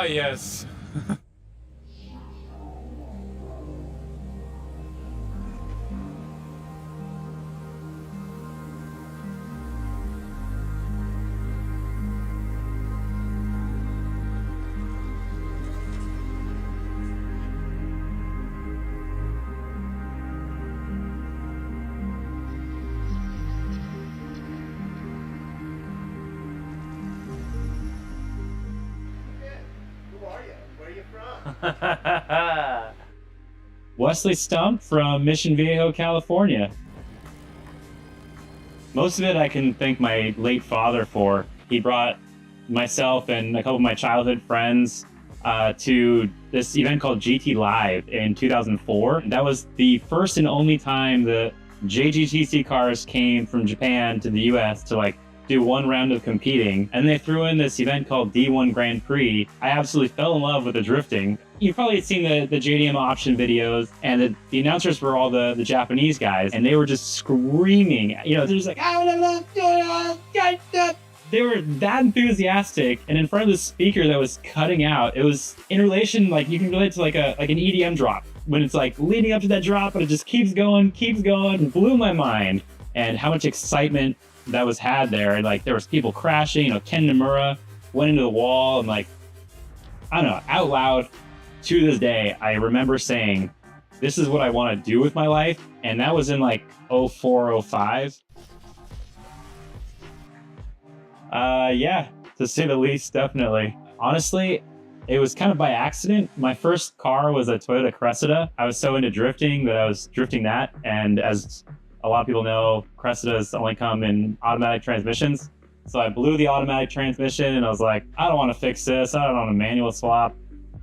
Yes. Wesley Stump from Mission Viejo, California. Most of it I can thank my late father for. He brought myself and a couple of my childhood friends to this event called GT Live in 2004. That was the first and only time the JGTC cars came from Japan to the US to do one round of competing. And they threw in this event called D1 Grand Prix. I absolutely fell in love with the drifting. You've probably seen the JDM option videos, and the announcers were all the Japanese guys, and they were just screaming. You know, they're just like, they were that enthusiastic, and in front of the speaker that was cutting out, it was in relation, like you can relate to like an EDM drop, when it's like leading up to that drop, but it just keeps going, and blew my mind. And how much excitement that was had there. And like there was people crashing, you know, Ken Nomura went into the wall, and like, I don't know, out loud, to this day, I remember saying, this is what I want to do with my life. And that was in like 04, 05. Yeah, to say the least, definitely. Honestly, it was kind of by accident. My first car was a Toyota Cressida. I was so into drifting that I was drifting that. And as a lot of people know, Cressidas only come in automatic transmissions. So I blew the automatic transmission and I was like, I don't want to fix this. I don't want a manual swap.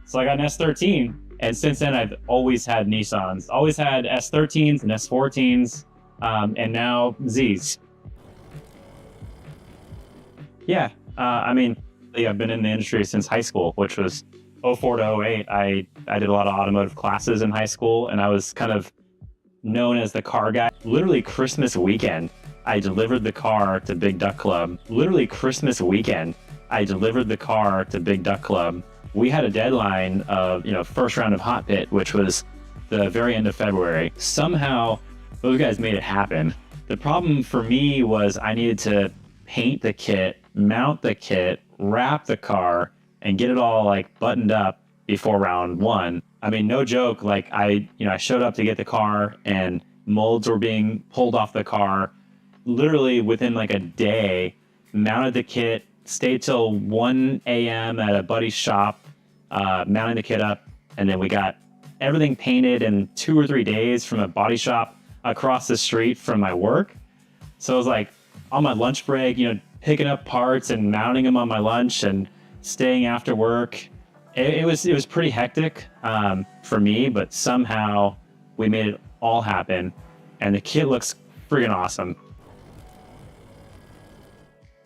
So I got an S13, and since then I've always had Nissans. Always had S13s and S14s, and now Zs. Yeah, I mean, I've been in the industry since high school, which was 04 to 08. I did a lot of automotive classes in high school, and I was kind of known as the car guy. Literally Christmas weekend, I delivered the car to Big Duck Club. Literally Christmas weekend, I delivered the car to Big Duck Club. We had a deadline of, you know, first round of Hot Pit, which was the very end of February. Somehow, those guys made it happen. The problem for me was I needed to paint the kit, mount the kit, wrap the car, and get it all like buttoned up before round one. I mean, no joke. Like I showed up to get the car, and molds were being pulled off the car. Literally within like a day, mounted the kit, stayed till 1 a.m. at a buddy's shop, mounting the kit up, and then we got everything painted in 2 or 3 days from a body shop across the street from my work. So it was like on my lunch break, you know, picking up parts and mounting them on my lunch and staying after work. It was pretty hectic for me, but somehow we made it all happen, and the kit looks friggin' awesome.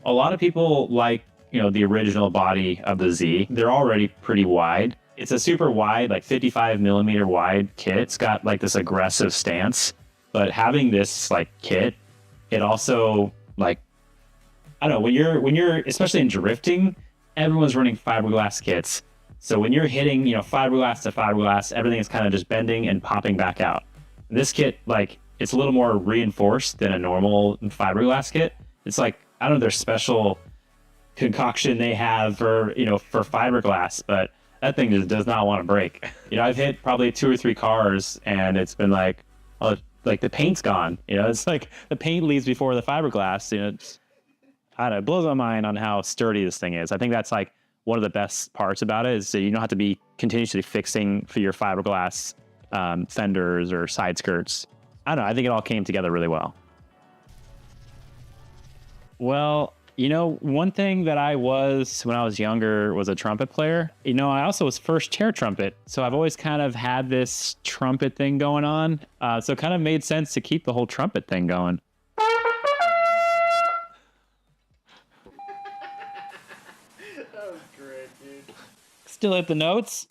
A lot of people like, you know, the original body of the Z. They're already pretty wide. It's a super wide, like 55 millimeter wide kit. It's got like this aggressive stance, but having this like kit, it also like, I don't know, when you're especially in drifting, everyone's running fiberglass kits. So when you're hitting, you know, fiberglass to fiberglass, everything is kind of just bending and popping back out. This kit, like, it's a little more reinforced than a normal fiberglass kit. It's like, I don't know, their special concoction they have for, you know, for fiberglass, but that thing just does not want to break. You know, I've hit probably 2 or 3 cars, and it's been like, oh, like the paint's gone. You know, it's like the paint leaves before the fiberglass. You know, I don't know, it blows my mind on how sturdy this thing is. I think that's like one of the best parts about it, is that you don't have to be continuously fixing for your fiberglass fenders or side skirts. I don't know, I think it all came together really well. Well, you know, one thing that I was when I was younger was a trumpet player. You know, I also was first chair trumpet. So I've always kind of had this trumpet thing going on. So it kind of made sense to keep the whole trumpet thing going. That was great, dude. Still hit the notes.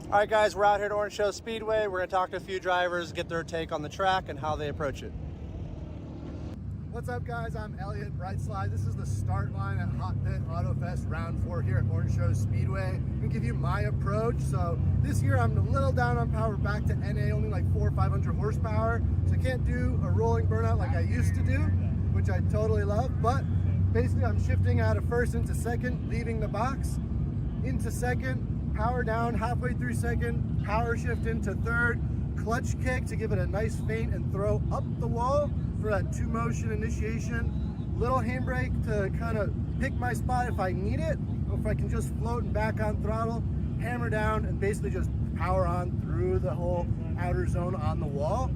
All right, guys, we're out here at Orange Show Speedway. We're going to talk to a few drivers, get their take on the track and how they approach it. What's up, guys? I'm Elliot Brightenstein. This is the start line at HOTPIT Autofest round 4 here at Orange Show Speedway. I'm going to give you my approach. So this year I'm a little down on power, back to NA, only like 400 or 500 horsepower. So I can't do a rolling burnout like I used to do, which I totally love. But basically I'm shifting out of first into second, leaving the box, into second, power down halfway through second, power shift into third, clutch kick to give it a nice feint and throw up the wall for that 2-motion initiation, little handbrake to kind of pick my spot if I need it, or if I can just float and back on throttle, hammer down, and basically just power on through the whole outer zone on the wall.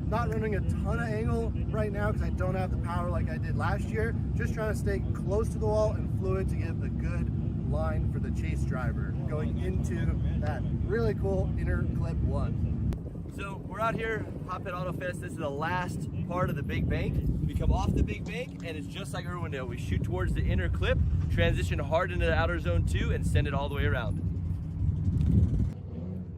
Not running a ton of angle right now because I don't have the power like I did last year. Just trying to stay close to the wall and fluid to give a good line for the chase driver going into that really cool inner clip one. So we're out here, HOTPIT Autofest. This is the last part of the big bank. We come off the big bank and it's just like Irwindale. We shoot towards the inner clip, transition hard into the outer zone 2 and send it all the way around.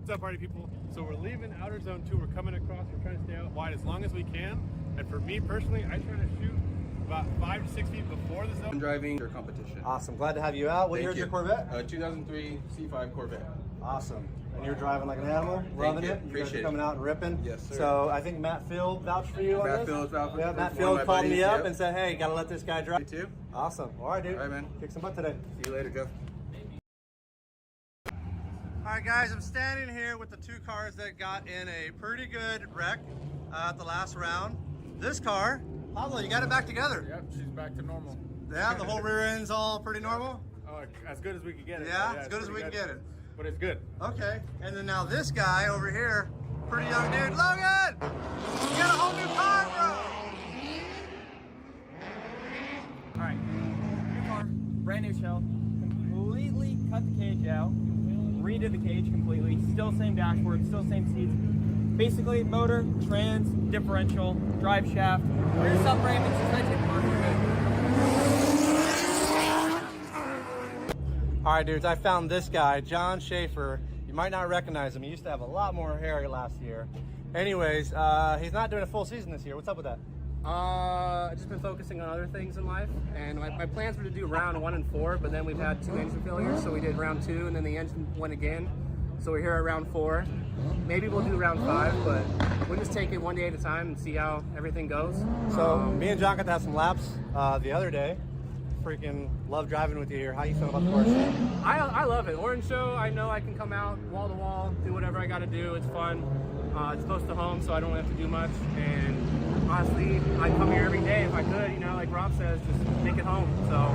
What's up, party people? So we're leaving outer zone 2. We're coming across. We're trying to stay out wide as long as we can. And for me personally, I try to shoot about 5 to 6 feet before the zone. Driving your competition. Awesome. Glad to have you out. What year is your Corvette? 2003 C5 Corvette. Awesome. And you're driving like an animal, loving you. it. You guys Appreciate are it. coming out and ripping. Yes, sir. So I think Matt Field vouched for you on Matt this. Field vouched for Yeah, me. Matt One Field of called my me buddies, up yep. and said, hey, gotta let this guy drive. You too. Awesome. All right, dude. All right, man. Kick some butt today. See you later, Jeff. All right, guys, I'm standing here with the 2 cars that got in a pretty good wreck at the last round. This car, Pablo, you got it back together. Yep, she's back to normal. Yeah, the whole rear end's all pretty normal. Oh, as good as we could get it. Yeah, as good as we can get it. But it's good. Okay, and then now this guy over here, pretty young dude, Logan! You got a whole new car, bro! All right, new car, brand new shell, completely cut the cage out, redid the cage completely, still same dashboard, still same seats. Basically, motor, trans, differential, drive shaft, rear subframe, and suspension work. All right, dudes, I found this guy, John Schaefer. You might not recognize him. He used to have a lot more hair last year. Anyways, he's not doing a full season this year. What's up with that? I've just been focusing on other things in life, and my plans were to do round 1 and 4, but then we've had 2 engine failures, so we did round 2, and then the engine went again. So we're here at round 4. Maybe we'll do round 5, but we'll just take it one day at a time and see how everything goes. So me and John got to have some laps the other day. Freaking love driving with you here. How you feel about the course? I love it. Orange Show, I know I can come out wall to wall, do whatever I got to do. It's fun. It's close to home, so I don't have to do much. And honestly, I'd come here every day if I could. You know, like Rob says, just make it home. So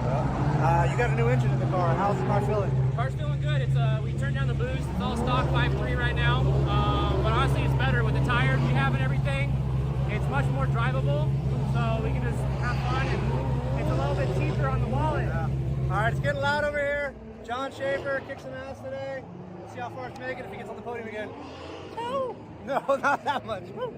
you got a new engine in the car. How's the car feeling? car's feeling good. It's we turned down the boost. It's all stock 5.3 right now. But honestly, it's better with the tires we have and everything. It's much more drivable, so we can just have fun, and it's a little bit cheaper on the wallet. Yeah. All right, it's getting loud over here. John Schaefer kicks some ass today. Let's see how far it's making if he gets on the podium again. No, not that much. Woo.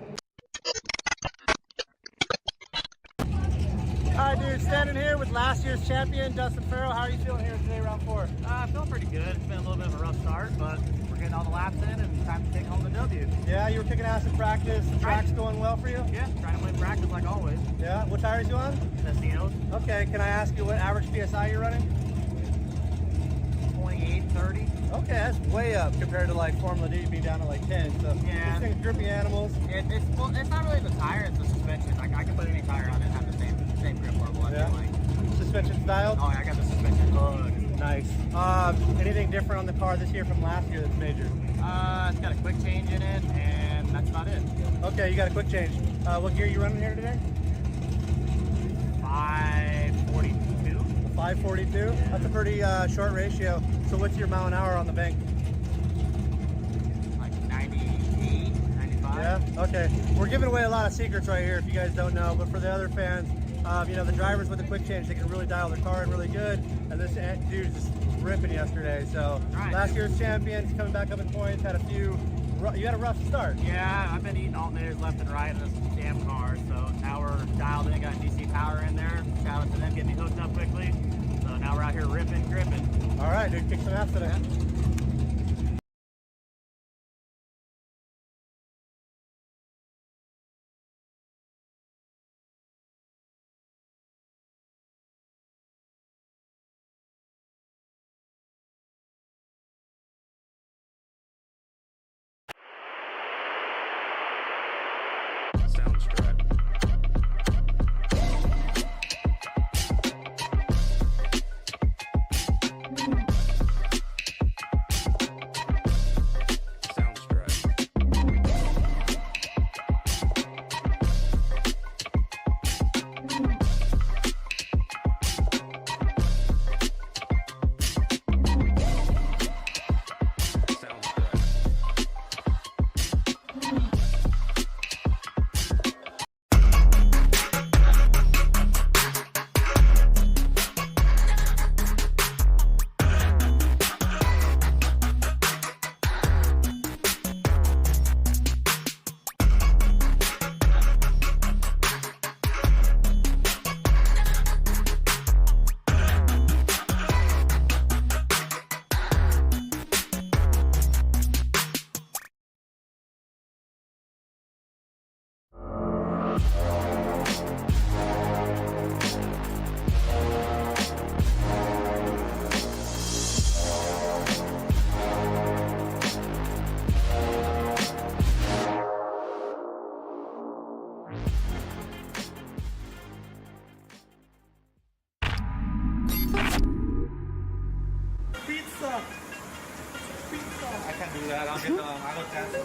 All right, dude, standing here with last year's champion, Dustin Ferrell. How are you feeling here today, round 4? I feel pretty good. It's been a little bit of a rough start, but we're getting all the laps in and time to take home the W. Yeah, you were kicking ass in practice. The track's going well for you? Yeah, trying to win practice like always. Yeah, what tires you on? Casinos, Okay, can I ask you what average PSI you're running? 28, 30. Okay, that's way up compared to like Formula D being down to like 10. So Yeah. these things grippy animals. It's not really the tire, it's the suspension. Like I can put any tire on it and have the same grip level, I Yeah. feel like. Suspension style. Oh, yeah, I got the suspension hooked. Nice. Anything different on the car this year from last year that's major? It's got a quick change in it, and that's about it. Okay, you got a quick change. What gear are you running here today? 542. 542. That's a pretty short ratio. So what's your mile an hour on the bank? Like 98, 95. Yeah. Okay. We're giving away a lot of secrets right here if you guys don't know, but for the other fans, you know, the drivers with the quick change, they can really dial their car in really good. And this dude just ripping yesterday. So Right. last year's champion, he's coming back up in points. Had a few. You had a rough start. Yeah, I've been eating alternators left and right in this damn car, so now we're dialed in, got DC power in there. Shout out to them getting me hooked up quickly. So now we're out here ripping, gripping. All right, dude, kick some ass today. Soundtrack. Pizza! Pizza! I can't do that. I'll get the I'll test.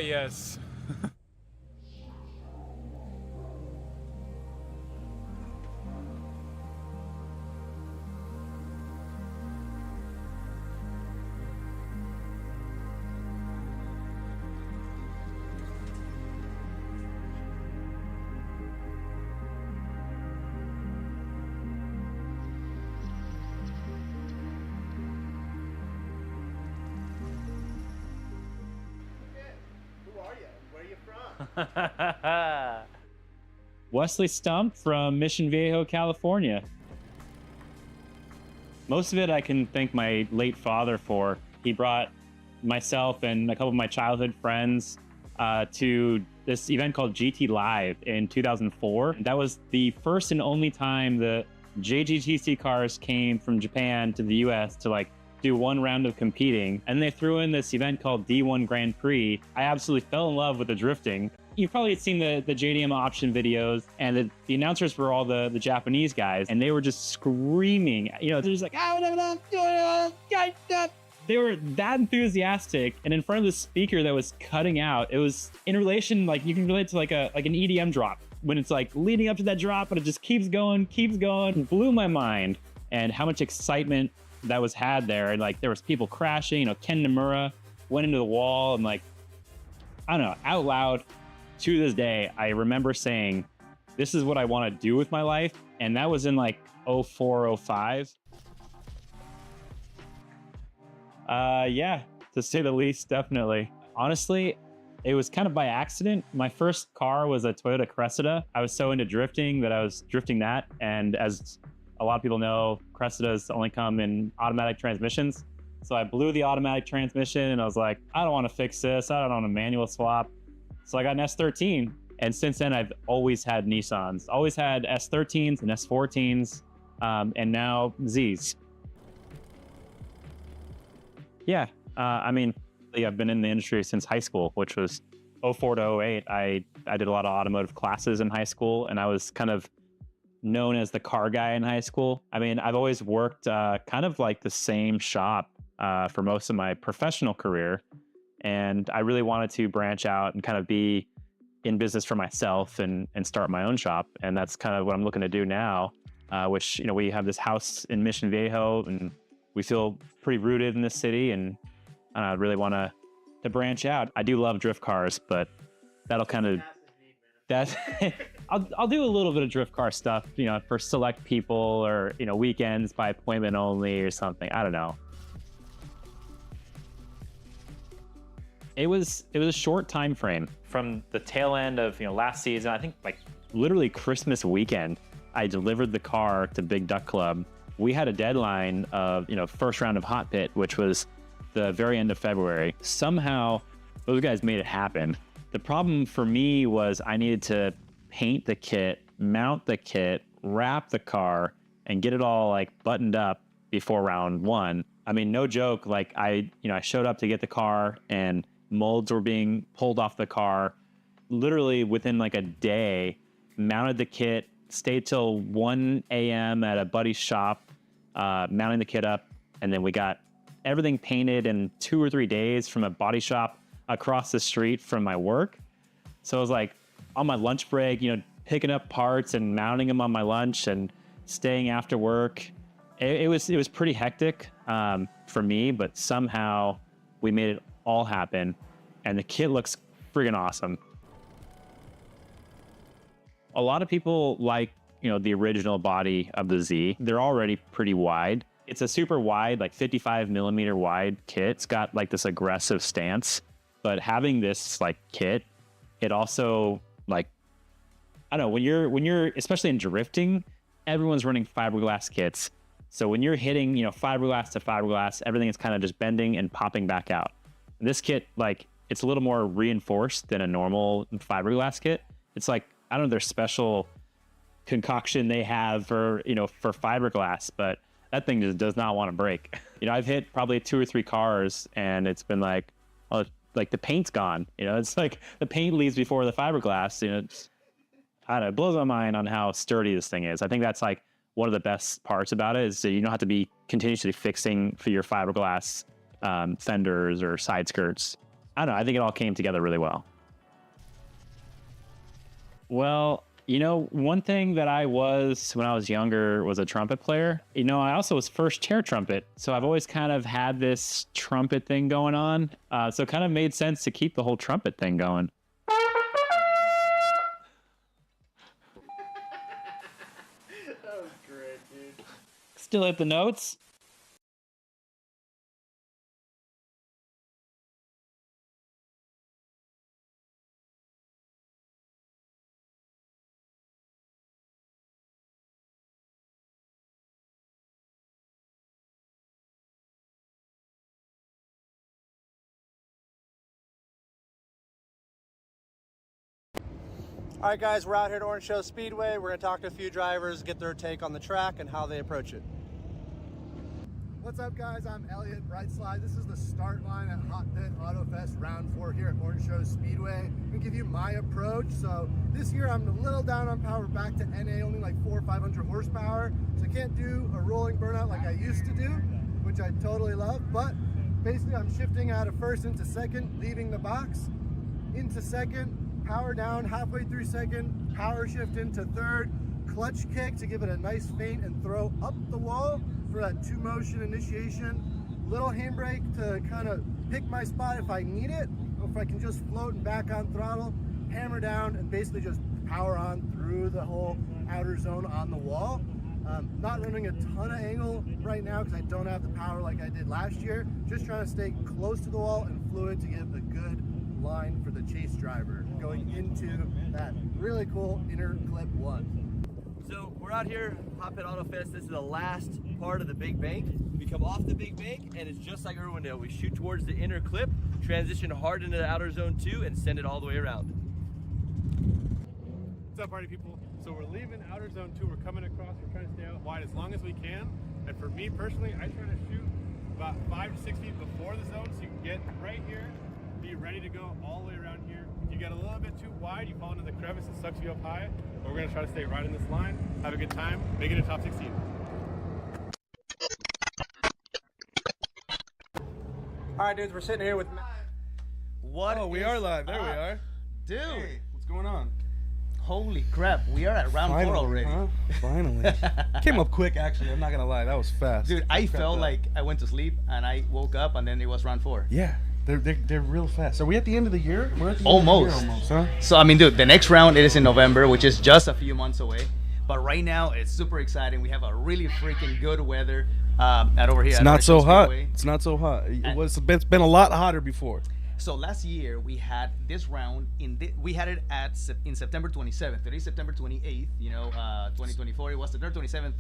Yes. Wesley Stump from Mission Viejo, California. Most of it I can thank my late father for. He brought myself and a couple of my childhood friends to this event called GT Live in 2004. That was the first and only time the JGTC cars came from Japan to the US to like do one round of competing. And they threw in this event called D1 Grand Prix. I absolutely fell in love with the drifting. You've probably seen the JDM option videos, and the announcers were all the Japanese guys, and they were just screaming. You know, they're just like, they were that enthusiastic, and in front of the speaker that was cutting out, it was in relation, like you can relate to like an EDM drop, when it's like leading up to that drop, but it just keeps going. It blew my mind, and how much excitement that was had there. And like there was people crashing, you know, Ken Nomura went into the wall, and like, I don't know, out loud, to this day, I remember saying, this is what I want to do with my life. And that was in like 04, 05. Yeah, to say the least, definitely. Honestly, it was kind of by accident. My first car was a Toyota Cressida. I was so into drifting that I was drifting that. And as a lot of people know, Cressidas only come in automatic transmissions. So I blew the automatic transmission and I was like, I don't want to fix this. I don't want a manual swap. So I got an S13. And since then, I've always had Nissans. Always had S13s and S14s. and now Z's. Yeah, I mean, I've been in the industry since high school, which was 04 to 08. I did a lot of automotive classes in high school, and I was kind of known as the car guy in high school. I mean, I've always worked kind of like the same shop for most of my professional career, and I really wanted to branch out and kind of be in business for myself and start my own shop, and that's kind of what I'm looking to do now. Which, you know, we have this house in Mission Viejo, and we feel pretty rooted in this city, and I really want to branch out. I do love drift cars, but that'll kind of I'll do a little bit of drift car stuff, you know, for select people, or, you know, weekends by appointment only or something. I don't know. It was a short time frame from the tail end of, you know, last season. I think like literally Christmas weekend, I delivered the car to Big Duck Club. We had a deadline of, you know, first round of Hot Pit, which was the very end of February. Somehow those guys made it happen. The problem for me was I needed to paint the kit, mount the kit, wrap the car, and get it all like buttoned up before round one. I mean, no joke. Like I showed up to get the car, and molds were being pulled off the car. Literally within like a day, mounted the kit, stayed till 1 a.m. at a buddy's shop, mounting the kit up, and then we got everything painted in 2 or 3 days from a body shop across the street from my work. So I was like on my lunch break, you know, picking up parts and mounting them on my lunch and staying after work. It was pretty hectic for me, but somehow we made it all happen, and the kit looks friggin' awesome. A lot of people like, you know, the original body of the Z. They're already pretty wide. It's a super wide, like 55 millimeter wide kit. It's got like this aggressive stance, but having this like kit, it also like, I don't know, when you're especially in drifting, everyone's running fiberglass kits. So when you're hitting, you know, fiberglass to fiberglass, everything is kind of just bending and popping back out. And this kit, like, it's a little more reinforced than a normal fiberglass kit. It's like, I don't know, their special concoction they have for, you know, for fiberglass, but that thing just does not want to break. You know, I've hit probably 2 or 3 cars, and it's been like, oh, like the paint's gone. You know, it's like the paint leaves before the fiberglass. You know, I don't know, it blows my mind on how sturdy this thing is. I think that's like one of the best parts about it, is that you don't have to be continuously fixing for your fiberglass fenders or side skirts. I don't know, I think it all came together really well. Well, you know, one thing that I was when I was younger was a trumpet player. You know, I also was first chair trumpet. So I've always kind of had this trumpet thing going on. So it kind of made sense to keep the whole trumpet thing going. That was great, dude. Still hit the notes. All right, guys, we're out here at Orange Show Speedway. We're going to talk to a few drivers, get their take on the track and how they approach it. What's up, guys? I'm Elliot Brightslide. This is the start line at HOTPIT Autofest round 4 here at Orange Show Speedway. I'm going to give you my approach. So this year I'm a little down on power, back to NA, only like 400 or 500 horsepower. So I can't do a rolling burnout like I used to do, which I totally love. But basically I'm shifting out of first into second, leaving the box, into second, power down halfway through second, power shift into third, clutch kick to give it a nice feint and throw up the wall for that 2-motion initiation, little handbrake to kind of pick my spot if I need it, or if I can just float and back on throttle, hammer down, and basically just power on through the whole outer zone on the wall. Not running a ton of angle right now because I don't have the power like I did last year. Just trying to stay close to the wall and fluid to give a good line for the chase driver going into that really cool inner clip 1. So we're out here, HOTPIT Autofest. This is the last part of the big bank. We come off the big bank, and it's just like Irwindale. We shoot towards the inner clip, transition hard into the outer zone 2, and send it all the way around. What's up, party people? So we're leaving outer zone 2. We're coming across. We're trying to stay out wide as long as we can. And for me personally, I try to shoot about 5 to 6 feet before the zone, so you can get right here, be ready to go all the way around here. If you get a little bit too wide, you fall into the crevice, it sucks you up high. But we're gonna try to stay right in this line, have a good time, make it a top 16. All right, dudes, we're sitting here with What? Oh, we are live. There we are. Dude. Hey, what's going on? Holy crap. We are at round 4 already. Huh? Finally. Came up quick, actually. I'm not going to lie. That was fast. Dude, I felt like I went to sleep and I woke up and then it was round 4. Yeah. They're real fast. Are we at the end of the year? We're at the Almost. End of the year almost, huh? So, I mean, dude, the next round is in November, which is just a few months away. But right now, it's super exciting. We have a really freaking good weather at over here. It's at not so hot. Speedway. It's not so hot. It's been a lot hotter before. So last year we had this round we had it in September 27th. Today is September 28th. 2024. It was September 27th,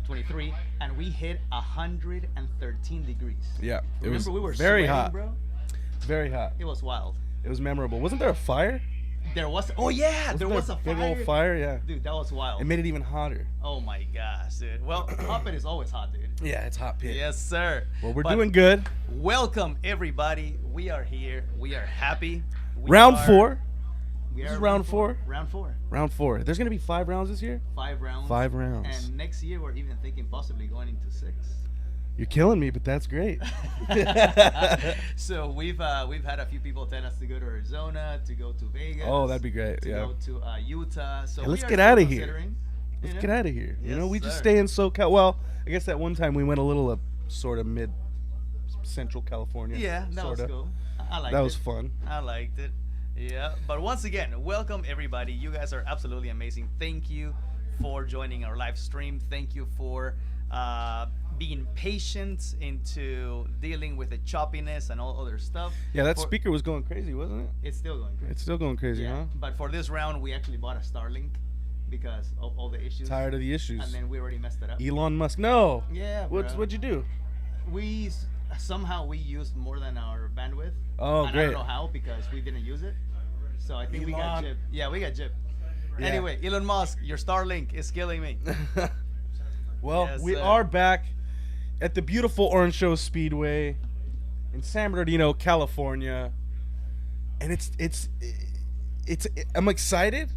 23, and we hit 113 degrees. Yeah, it Remember was we were very sweating, hot, bro. Very hot. It was wild. It was memorable. Wasn't there a fire? There was. Oh yeah, there was a big fire. old fire. Yeah. Dude, that was wild. It made it even hotter. Oh my gosh, dude. Well, HOTPIT is always hot, dude. Yeah, it's hot pit. Yes, sir. Well, we're But doing good. Welcome everybody. We are here. We are happy. Round 4. We This are is round 4. Round 4. Round 4. There's gonna be 5 rounds this year. 5 rounds. 5 rounds. And next year we're even thinking possibly going into 6. You're killing me, but that's great. So we've had a few people tell us to go to Arizona, to go to Vegas. Oh, that'd be great. To Yeah. go to Utah. So Hey, let's we are get still outta here. considering, Let's you get know? out of here. Yes, We just sir. stay in SoCal. Well, I guess that one time we went a little sort of mid Central California. Yeah, that was sorta. cool. I liked it. That was fun. I liked it. Yeah, but once again, welcome everybody. You guys are absolutely amazing. Thank you for joining our live stream. Thank you for being patient into dealing with the choppiness and all other stuff. Yeah, that For- speaker was going crazy, wasn't it? It's still going crazy. It's still going crazy, Yeah, huh? but for this round, we actually bought a Starlink because of all the issues. Tired of the issues. And then we already messed it up. Elon Musk. No. Yeah, What'd you do? We somehow we used more than our bandwidth. Oh, and great. I don't know how because we didn't use it. So I think we got Elon. gypped. Yeah, we got gypped. Yeah. Anyway, Elon Musk, your Starlink is killing me. Well, Yes, we sir. are back at the beautiful Orange Show Speedway in San Bernardino, California, and it's I'm excited,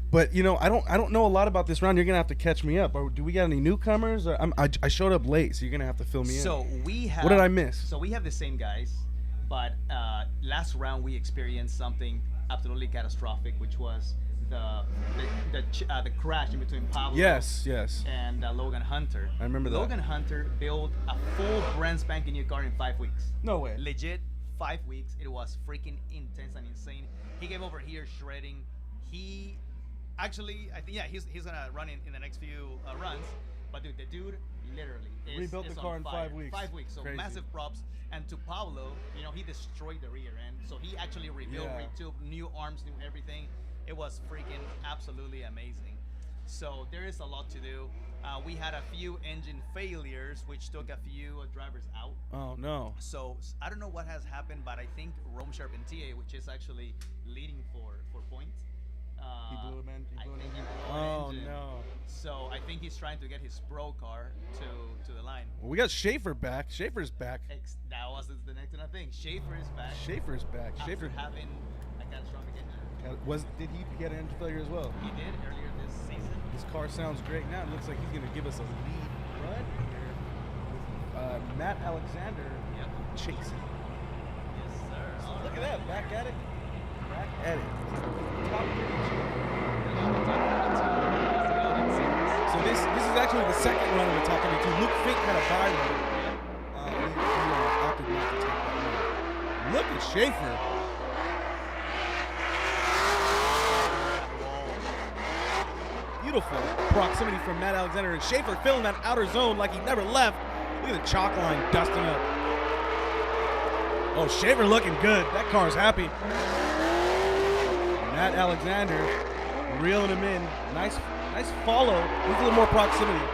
but I don't know a lot about this round. You're gonna have to catch me up. Or do we got any newcomers? Or I showed up late, so you're gonna have to fill me in. So we have. What did I miss? So we have the same guys, but last round we experienced something absolutely catastrophic, which was the crash in between Pablo. Yes. And Logan Hunter. I remember that. Logan Hunter built a full brand spanking new car in 5 weeks. No way. Legit, 5 weeks. It was freaking intense and insane. He came over here shredding. He actually, I think, yeah, he's gonna run in the next few runs. But dude, the dude literally Rebuilt is the car on in fire. 5 weeks. 5 weeks. So Crazy. massive props. And to Pablo, he destroyed the rear end. So he actually rebuilt, Yeah. retubed, new arms, new everything. It was freaking absolutely amazing. So there is a lot to do. We had a few engine failures, which took a few drivers out. Oh no. So I don't know what has happened, but I think Rome Sharpener, which is actually leading for points. He blew him in. I think he blew an Oh engine. no. So I think he's trying to get his pro car to the line. Well, we got Schaefer back. Schaefer's back. That was the next thing. Schaefer is back. Schaefer's back. After Schaefer having a catastrophic engine. did he get an engine failure as well? He did earlier this season. His car sounds great now. It looks like he's going to give us a lead run here. With, Matt Alexander Yep. chasing. Yes, sir. Oh, look at that. Back at it. Back at it. Top 32. So this is actually the second run of the top 32. Luke Fink had a bye run. He opted not to take that run. Look at Schaefer. Beautiful proximity from Matt Alexander, and Schaefer filling that outer zone like he never left. Look at the chalk line dusting up. Oh, Schaefer looking good. That car's happy. Matt Alexander reeling him in. Nice follow. Needs a little more proximity.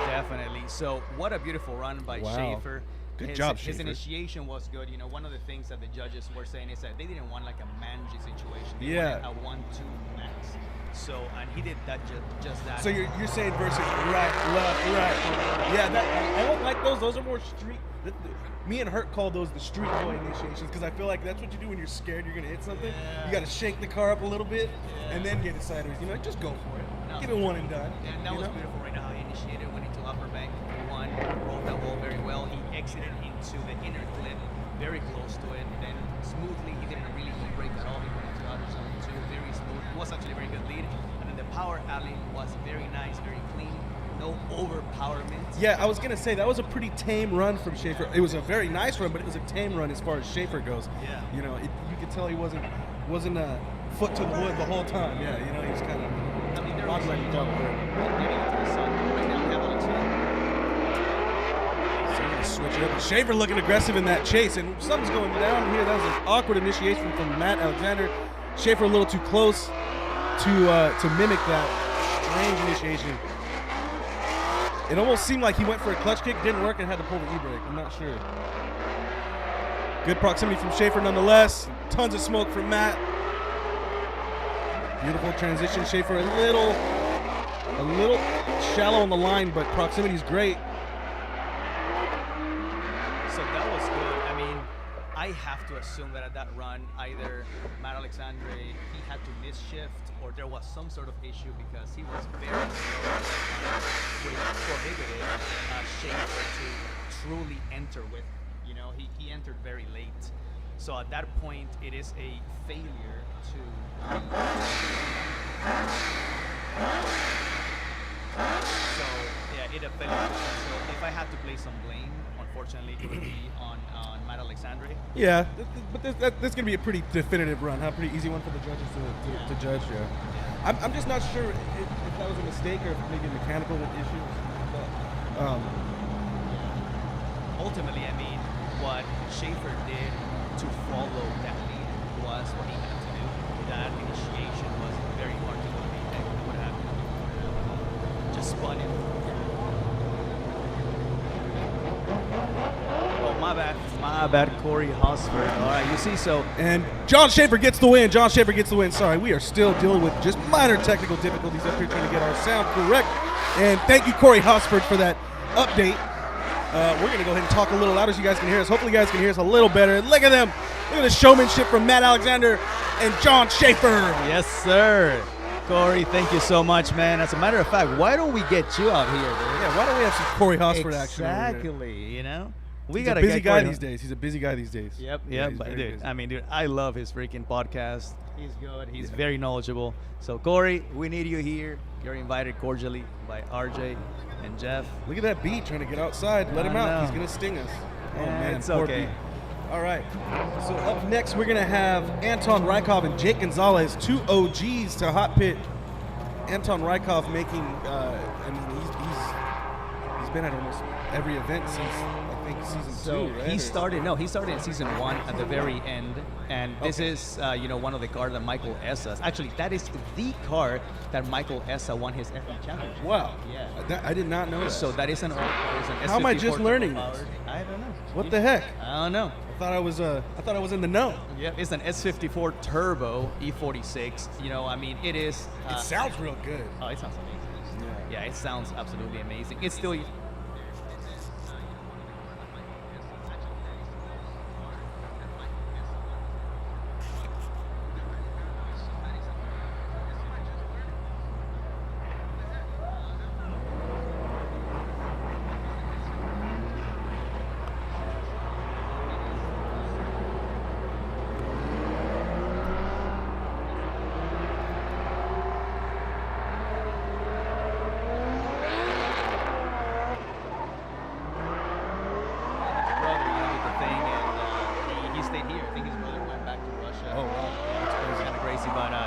Definitely. So what a beautiful run by Wow. Schaefer. Good job, his Schaefer. initiation was good. You know, one of the things that the judges were saying is that they didn't want like a mangy situation. They Yeah. wanted a 1-2 max. So, and he did that just that. So you're saying versus right, left, right. Yeah, I don't like those. Those are more street. Me and Hurt call those the street boy initiations because I feel like that's what you do when you're scared you're gonna hit something. Yeah. You gotta shake the car up a little bit and then get it sideways. You know, just go for it. No. Give it one and done. And that you was know? beautiful right now how he initiated, went into upper bank, one, rolled that wall very well. He exited into the inner clip, very close to it. Then smoothly, he didn't really brake at all. He went into outer zone 2, very smooth. It was actually a very good lead. And then the power alley was very nice, very clean. No overpowerment. Yeah, I was gonna say that was a pretty tame run from Schaefer. It was a very nice run, but it was a tame run as far as Schaefer goes. Yeah. You know, you could tell he wasn't foot to the wood the whole time. Yeah, you know, he was kind of. I mean, there I'm was letting you talk there. getting into the sun. Right now, we have Alexander. So we're gonna switch it up. Schaefer looking aggressive in that chase, and something's going down here. That was an awkward initiation from Matt Alexander. Schaefer a little too close to mimic that strange initiation. It almost seemed like he went for a clutch kick, didn't work, and had to pull the e-brake. I'm not sure. Good proximity from Schaefer nonetheless. Tons of smoke from Matt. Beautiful transition. Schaefer a little shallow on the line, but proximity is great. So that was good. I mean, I have to assume that at that run, either Matt Alexandre, he had to miss shift, or there was some sort of issue because he was very slow, which prohibited Schaefer to truly enter with. You know, he entered very late. So at that point, it is a failure to. So yeah, it affected. So if I had to place some blame, unfortunately, it would be on Matt Alexandre. Yeah, but that's going to be a pretty definitive run, huh? Pretty easy one for the judges to judge, yeah. I'm just not sure if that was a mistake or if maybe a mechanical issue or something like that. Ultimately, I mean, what Schaefer did to follow that lead was what he had to do. That initiation was very hard to believe that would happen. Just spun it. Oh, my bad, Corey Hosford. All right, you see, so. And John Schaefer gets the win. Sorry, we are still dealing with just minor technical difficulties up here trying to get our sound correct. And thank you, Corey Hosford, for that update. We're going to go ahead and talk a little louder so you guys can hear us. Hopefully you guys can hear us a little better. Look at them. Look at the showmanship from Matt Alexander and John Schaefer. Yes, sir. Corey, thank you so much, man. As a matter of fact, why don't we get you out here, dude? Yeah, why don't we have some Corey Hosford action over here? Exactly, you know? He's a busy guy these days. He's a busy guy these days. Yep, Yeah, yep. he's But very dude, busy. I mean, dude, I love his freaking podcast. He's good. He's very knowledgeable. So, Corey, we need you here. You're invited cordially by RJ and Jeff. Look at that beat trying to get outside. Let him out. He's going to sting us. Oh, man. It's poor okay. beat. All right. So up next, we're going to have Anton Rykov and Jake Gonzalez, two OGs to Hot Pit. Anton Rykov making, I mean, he's been at almost every event since, I think, season 2, right? He started in season 1 at the very end, and this is one of the cars that Michael Essa. Actually, that is the car that Michael Essa won his F1 championship. Wow. Yeah. I did not know that. So that is an old car. It's an How am I S54 just learning turbo this? powered. I don't know. What the heck? I don't know. I thought I was in the know. Yep, it's an S54 turbo E46. You know, I mean, it is. It sounds real good. Oh, it sounds amazing. Yeah, it sounds absolutely amazing. It's still.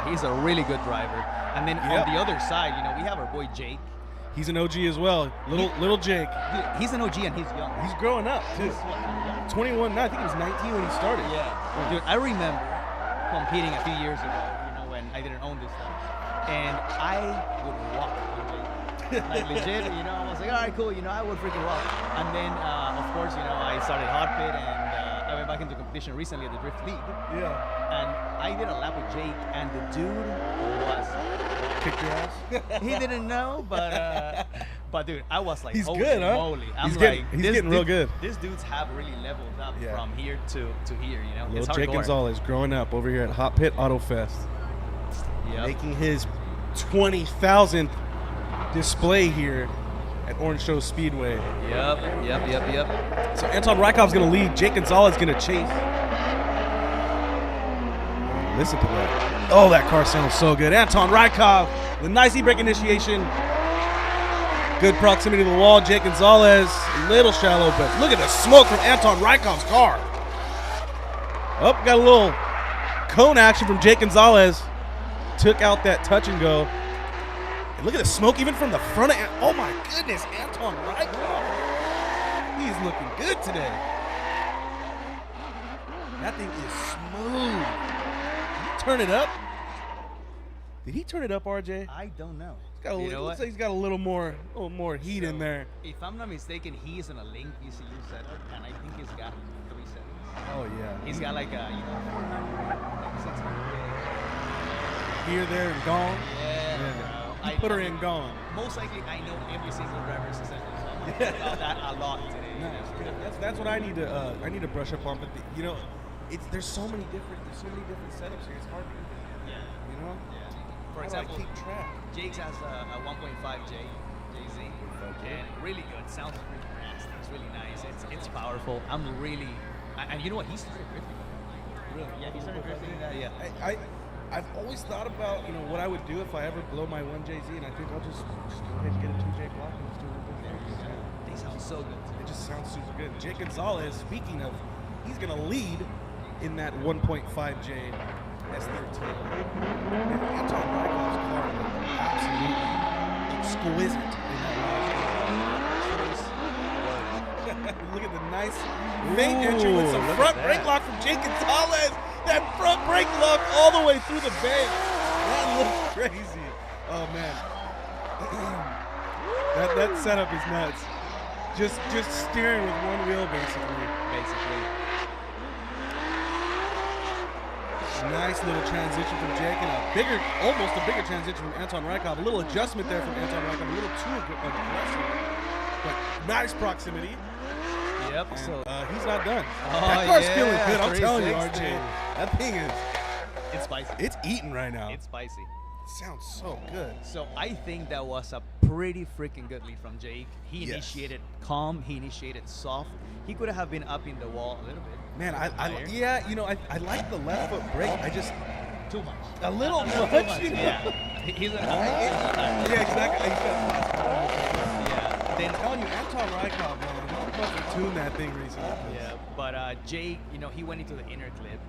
He's a really good driver. And then on the other side, we have our boy Jake. He's an OG as well. Little Jake. Dude, he's an OG and he's young. He's growing up too. 21. No, I think he was 19 when he started. Yeah. Dude, I remember competing a few years ago, when I didn't own this stuff. And I would walk on Jake. like legit. You know, I was like, all right, cool. You know, I would freaking rock. And then, of course, you know, I started HOTPIT, and I went back into competition recently at the Drift League. Yeah. And I did a lap with Jake, and the dude was Kicked your ass? he didn't know, but dude, I was like, He's holy good, huh? moly. I'm He's like, getting real good. These dudes have really leveled up Yeah. from here to here, you know. It's Little Jake hardcore. Gonzalez growing up over here at HOTPIT Autofest. Yep. Making his 20,000th display here at Orange Show Speedway. Yep. So Anton Rykov's going to lead. Jake Gonzalez going to chase. Listen to that. Oh, that car sounds so good. Anton Rykov, the nice e-brake initiation. Good proximity to the wall. Jake Gonzalez, a little shallow, but look at the smoke from Anton Rykov's car. Oh, got a little cone action from Jake Gonzalez. Took out that touch and go. And look at the smoke even from the front of oh my goodness, Anton Rykov. He's looking good today. That thing is smooth. Did he turn it up? Did he turn it up, RJ? I don't know. Got a little, looks like he's got a little more heat in there. If I'm not mistaken, he is in a Link ECU setup, and I think he's got 3 settings. Oh yeah. He's got like a, you know, 600. Here, there, and gone. Yeah. He put her in gone. Most likely, I know every single driver's settings. So I'm gonna talk about that a lot today. No, that's what I need to brush up on. But you know, there's so many different setups here. It's hard to you know. Yeah. For How do I example, keep track? Jake's has a 1.5 JZ, and really good. Sounds pretty fast. It's really nice. It's powerful. I'm really, and you know what? He started drifting. Really? Yeah, he started drifting. Yeah. I've always thought about what I would do if I ever blow my 1JZ, and I think I'll just go ahead and get a 2J block and just do it. They sound so good. It just sounds super good. Jake Gonzalez, speaking of, he's gonna lead in that 1.5J S13. And Anton Rykov's car looked absolutely exquisite in that last Look at the nice main entry with some front brake lock from Jake Gonzalez. That front brake lock all the way through the bank. That looked crazy. Oh man. that setup is nuts. Just steering with one wheel basically. Nice little transition from Jake and almost a bigger transition from Anton Rykov. A little adjustment there from Anton Rykov, a little too aggressive, but nice proximity. Yep. And, So he's not done. That car's feeling good. I'm telling you, 360. RJ. That thing It's spicy. it's eating right now. It's spicy. It sounds so good. So I think that was a pretty freaking good lead from Jake. He Yes. initiated calm. He initiated soft. He could have been up in the wall a little bit. Man, I like the left foot brake. I just Too much. a little much. You know? Yeah. He's an Yeah, exactly. Yeah. Then I'm telling you, Anton Rykov, man, he fucking tuned that thing recently. yeah, but Jake, you know, he went into the inner clip.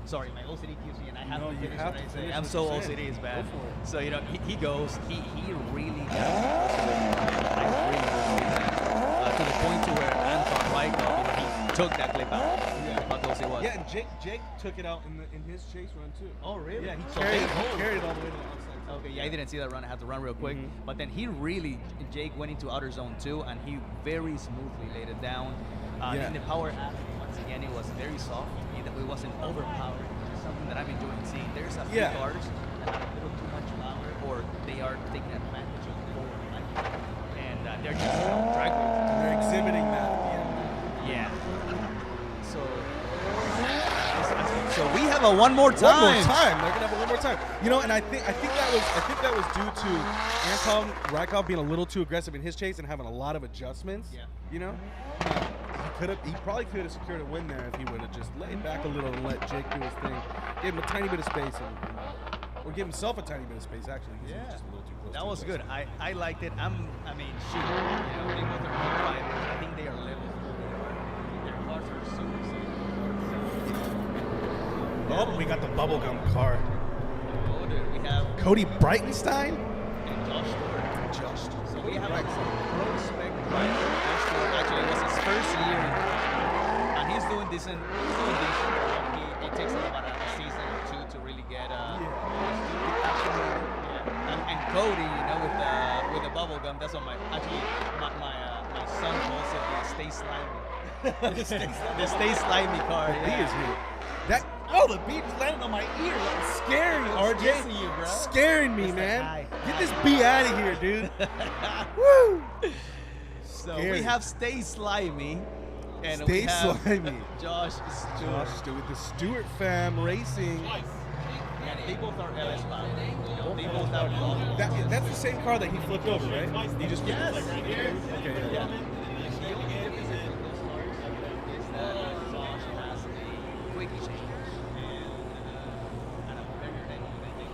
Sorry, my OCD keeps me, and I have No, to you finish have what to I say. finish I'm what so you're OCD saying. is bad. Go for it. So you know, he goes, he really got to the point to where Anton Rykov, he took that clip out. How close it was. Yeah, and Jake took it out in his chase run too. Oh really? Yeah, he So carried they it hold. all the way to the outside. Okay, yeah, I didn't see that run. I had to run real quick. But then Jake went into outer zone 2, and he very smoothly laid it down. Yeah. In the power aspect, once again, it was very soft. It wasn't overpowered, which is something that I'm enjoying seeing. There's a few Yeah. cars that have a little too much power, or they are taking advantage of the forward line. And they're just drag racing. They're exhibiting that. Yeah. So we have a one more time. One more time. They're gonna have a one more time. You know, and I think that was due to Anton Rykov being a little too aggressive in his chase and having a lot of adjustments. Yeah. You know, he probably could have secured a win there if he would have just laid back a little and let Jake do his thing, gave him a tiny bit of space, or give himself a tiny bit of space actually. He was just a little too close. That was good. I liked it. Shoot, they both are good drivers. I think they are level. Their cars are super safe. Oh, we got the bubblegum car. Oh, dude, we have Cody Brightenstein. and Josh Stewart. So we have a pro spec driver. Josh Stewart. Actually, it was his first year, and he's doing decent. It takes him about a season or two to really get. And Cody, you know, with the bubble gum. That's what my son calls it. The Stay Slimy. the Stay Slimy car. The bee is here. The bee just landed on my ear. That was scary, RJ. Kissing you, bro. Scaring me, It's like, man. hi. Get this bee out of here, dude. Woo! So Scary. we have Stay Slimy. And we Stay have Slimy. Josh Stewart. Josh Stewart with the Stewart fam racing. And they both are LS powered. You know, they both have That's the same car that he flipped over, right? He just Yes. Okay, yeah. The only difference in those cars is that Josh has a quickie change and a bigger than they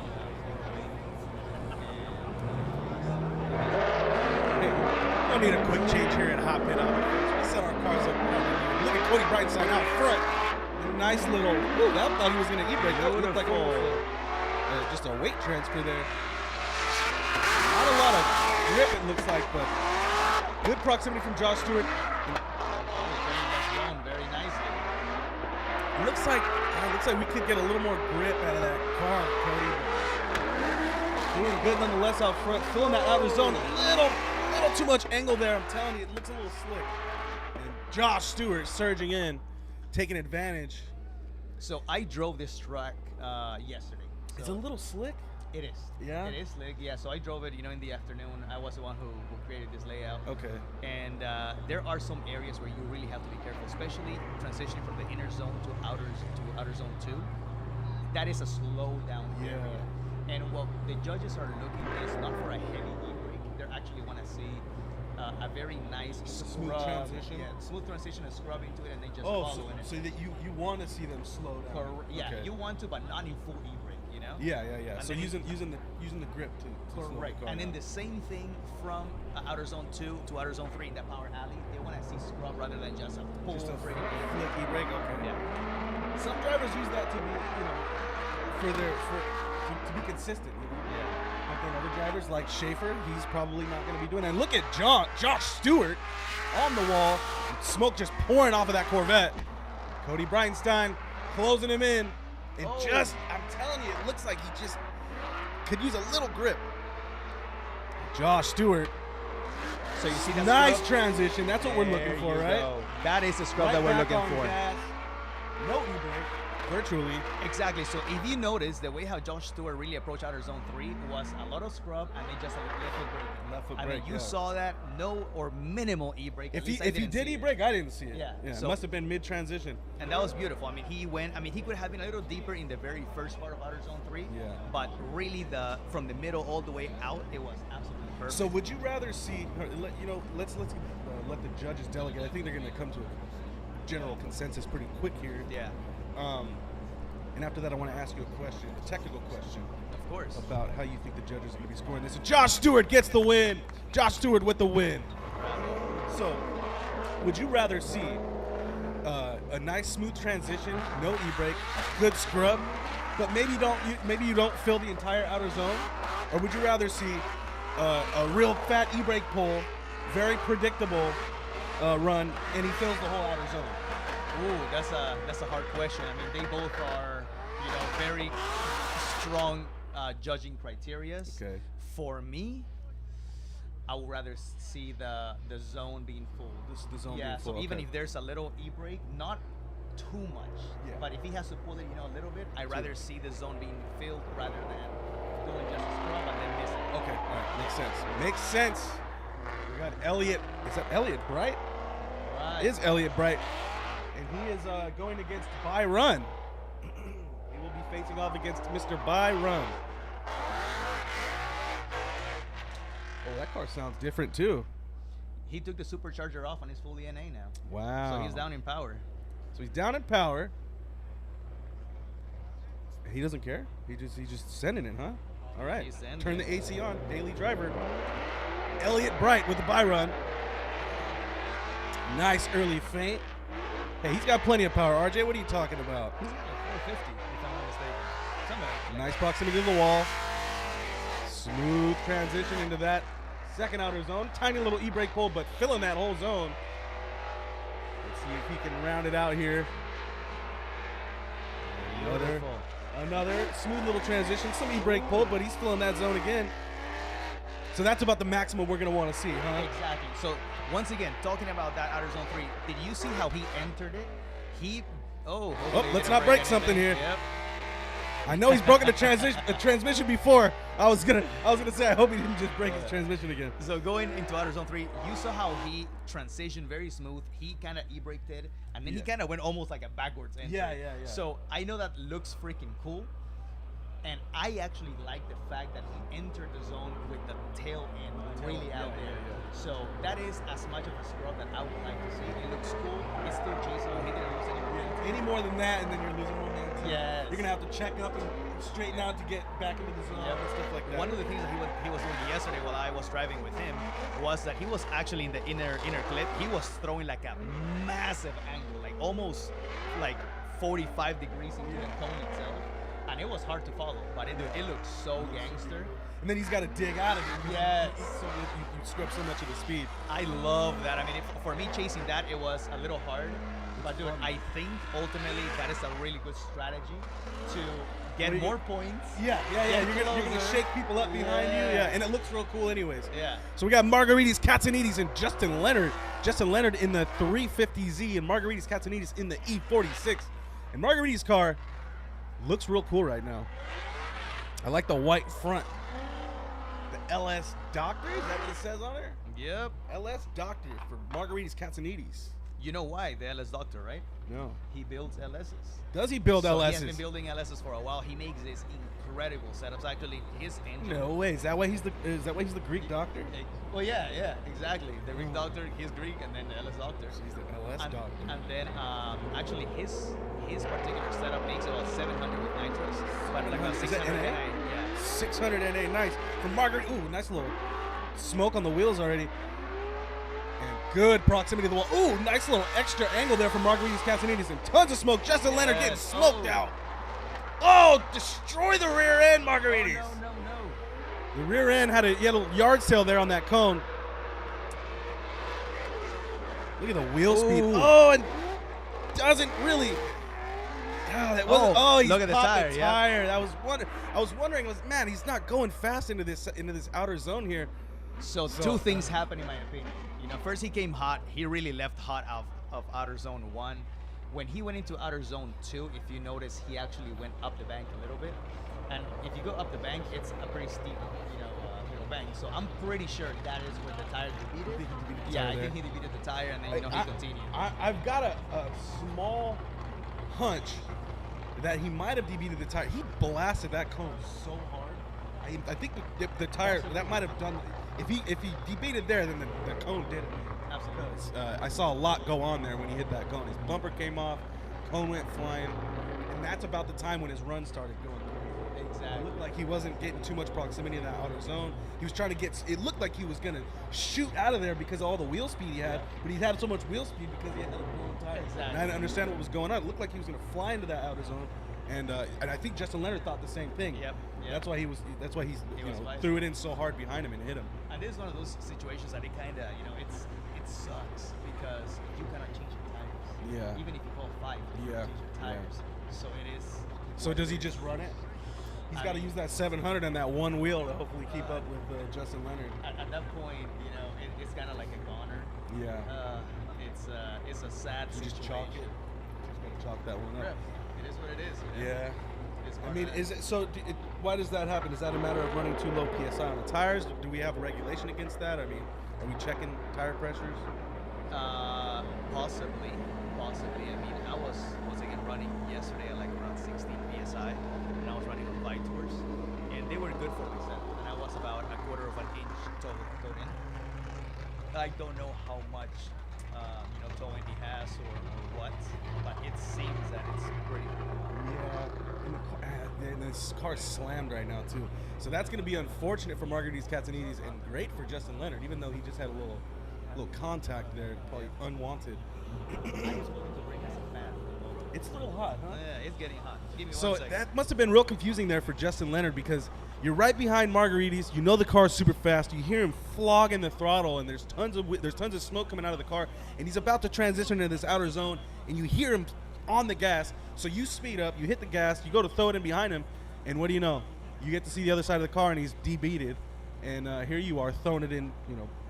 Don't need a quick change here at HOTPIT Autofest. We set our cars up. Look at Cody Brightenstein out front. A nice little. Ooh, I thought he was going to e-brake. That looked like just a weight transfer there. Not a lot of grip, it looks like, but good proximity from Josh Stewart. very nicely. It looks like we could get a little more grip out of that car, Cody. Doing good nonetheless out front, filling that outer zone. A little too much angle there. I'm telling you, it looks a little slick. And Josh Stewart surging in, taking advantage. So I drove this track yesterday. It's a little slick. It is. Yeah? It is slick. Yeah. So I drove it, in the afternoon. I was the one who created this layout. Okay. And there are some areas where you really have to be careful, especially transitioning from the inner zone to outer zone 2. That is a slow down area. And what the judges are looking is not for a heavy e-brake. They actually want to see a very nice smooth scrub. transition. Yeah, smooth transition and scrub into it, and then just Oh, following it. so that you want to see them slow down. Yeah, Okay. you want to, but not in full e-brake. Yeah. And So then using the grip to slow the correct. car And then down. the same thing from outer zone 2 to outer zone 3 in that power alley. They want to see scrub rather than just a full Just a brake. flick e-brake. Okay. Yeah. Some drivers use that to be, to be consistent. But then other drivers like Schaefer, he's probably not going to be doing that. And look at Josh Stewart on the wall, smoke just pouring off of that Corvette. Cody Brightenstein closing him in. And I'm telling you, it looks like he just could use a little grip. Josh Stewart. So you see that nice scrub? transition. That's what we're looking for, There you right? go. That is the scrub Right that we're back looking on for. gas. No e-brake, virtually. Exactly. So if you notice, the way how Josh Stewart really approached outer zone 3 was a lot of scrub and then just a left foot brake. Left foot I brake, mean, you yeah. saw that, no or minimal e-brake. If he did e-brake, I didn't see it. Yeah. It So- must have been mid-transition. And that was beautiful. I mean, he could have been a little deeper in the very first part of outer zone 3. Yeah. But really, from the middle all the way out, it was absolutely perfect. So would you rather see? Let's let the judges delegate. I think they're going to come to a general consensus pretty quick here. Yeah. And after that, I want to ask you a technical question. Of course. About how you think the judges are going to be scoring this. So Josh Stewart gets the win. Josh Stewart with the win. So, would you rather see a nice smooth transition, no e-brake, good scrub, but maybe you don't fill the entire outer zone, or would you rather see a real fat e-brake pull, very predictable run, and he fills the whole outer zone? Ooh, that's a hard question. I mean, they both are, very strong judging criterias. Okay. For me, I would rather see the zone being full. The zone yeah, being full. so even okay. if there's a little e-brake, not too much. Yeah. But if he has to pull it, a little bit, I'd rather see the zone being filled rather than doing just a scrub and then missing. Okay, all right, makes sense. We got Elliot. Is that Elliot Bright? Right. Is Elliot Bright, and he is going against Byun. He will be facing off against Mr. Byun. Oh, that car sounds different too. He took the supercharger off and he's full NA now. Wow. So he's down in power. So he's down in power. He doesn't care. He's just sending it, huh? All right. He's sending Turn it. the AC on. Daily driver. Elliot Bright with the Byun. Nice early feint. Hey, he's got plenty of power. RJ, what are you talking about? He's got like 450, if I'm not mistaken. Something like that. Nice proximity to the wall. Smooth transition into that second outer zone. Tiny little e-brake pull, but filling that whole zone. Let's see if he can round it out here. Another smooth little transition. Some e-brake pull, but he's filling that zone again. So that's about the maximum we're going to want to see, huh? Exactly. So once again, talking about that outer zone 3, did you see how he entered it? Oh, let's not break something here. Yep. I know he's broken the transmission before. I was gonna say I hope he didn't just break his transmission again. So going into outer zone 3, you saw how he transitioned very smooth. He kind of e-braked it, and then he kind of went almost like a backwards entry. Yeah. So I know that looks freaking cool, and I actually like the fact that he entered the zone with the tail end really out there. So that is as much of a scrub that I would like to see. It looks cool. It's still chasing. He didn't lose any momentum. Any more than that, and then you're losing momentum. Yes. You're gonna have to check up and straighten out to get back into the zone and stuff like that. One of the things that he was doing yesterday while I was driving with him was that he was actually in the inner clip. He was throwing like a massive angle, like almost like 45 degrees into the cone itself, and it was hard to follow. But it looked so gangster. And then he's got to dig out of it. Yes. So you scrub so much of the speed. I love that. I mean, for me chasing that, it was a little hard. But dude, I think ultimately that is a really good strategy to get more points. Yeah. You're gonna shake people up behind you. Yeah, and it looks real cool anyways. Yeah. So we got Margaritas, Catanes, and Justin Leonard. Justin Leonard in the 350Z and Margaritas, Catanes in the E46. And Margaritas' car looks real cool right now. I like the white front. The LS Doctor, is that what it says on there? Yep. LS Doctor for Margaritas, Catanes. You know why the LS Doctor, right? No. He builds LSs. Does he build LSs? He has been building LSs for a while. He makes these incredible setups. Actually, his engine. No way. Is that why he's the Greek doctor? Well, yeah, exactly. The Greek doctor, he's Greek, and then the LS Doctor. So he's the LS doctor. And then actually his particular setup makes about 700 with nitros. But like about 600 NA. Yeah. 600 NA, nice. From Margaret, ooh, nice little smoke on the wheels already. And good proximity to the wall. Ooh, nice little extra angle there from Margaritas, Catanes, and tons of smoke. Justin Leonard getting smoked out. Oh, destroy the rear end, Margaritas. No. The rear end had a yard sale there on that cone. Look at the wheel speed. Oh, and doesn't really. Oh, that wasn't. Oh, he's look at the popped tire. the tire. I was wondering, man, he's not going fast into this outer zone here. So two things happened in my opinion. First he came hot. He really left hot of outer zone 1. When he went into outer zone 2, if you notice, he actually went up the bank a little bit. And if you go up the bank, it's a pretty steep, bank. So I'm pretty sure that is where the tire defeated. I think he defeated the tire, and then he continued. I've got a small hunch that he might have defeated the tire. He blasted that cone so hard. I think the tire that might have done. If he debated there, then the cone did it. Absolutely. I saw a lot go on there when he hit that cone. His bumper came off, cone went flying, and that's about the time when his run started going crazy. Exactly. It looked like he wasn't getting too much proximity in that outer zone. He was trying to get. It looked like he was gonna shoot out of there because of all the wheel speed he had, but he had so much wheel speed because he had a blown tire. Exactly. And I didn't understand what was going on. It looked like he was gonna fly into that outer zone. And I think Justin Leonard thought the same thing. Yep. That's why he threw it in so hard behind him and hit him. And this is one of those situations that it kind of, it sucks because you cannot change your tires. Yeah. Even if you call 5, you can't change your tires. So it is. So does he just run it? He's got to use that 700 and that one wheel to hopefully keep up with Justin Leonard. At that point, it's kind of like a goner. Yeah. It's a sad situation. Just chalk it. Just gonna chalk that one up. It is what it is. Yeah. I mean, why does that happen? Is that a matter of running too low PSI on the tires? Do we have a regulation against that? I mean, are we checking tire pressures? Possibly. I mean, I was again running yesterday at like around 16 PSI, and I was running on bike tours, and they were good for myself, and I was about a quarter of an inch towed in. I don't know how much towing he has or what, but it seems that it's pretty good. Yeah, and this car's slammed right now too. So that's going to be unfortunate for Margaritas, Catanes, and great for Justin Leonard, even though he just had a little contact there, probably unwanted. I was willing to bring us a fan. It's a little hot, huh? Yeah, it's getting hot. Give me So 1 second. that must have been real confusing there for Justin Leonard because you're right behind Margaritas. You know the car's super fast. You hear him flogging the throttle, and there's tons of smoke coming out of the car, and he's about to transition into this outer zone, and you hear him on the gas. So you speed up, you hit the gas, you go to throw it in behind him, and what do you know? You get to see the other side of the car, and he's debeated. And here you are throwing it in,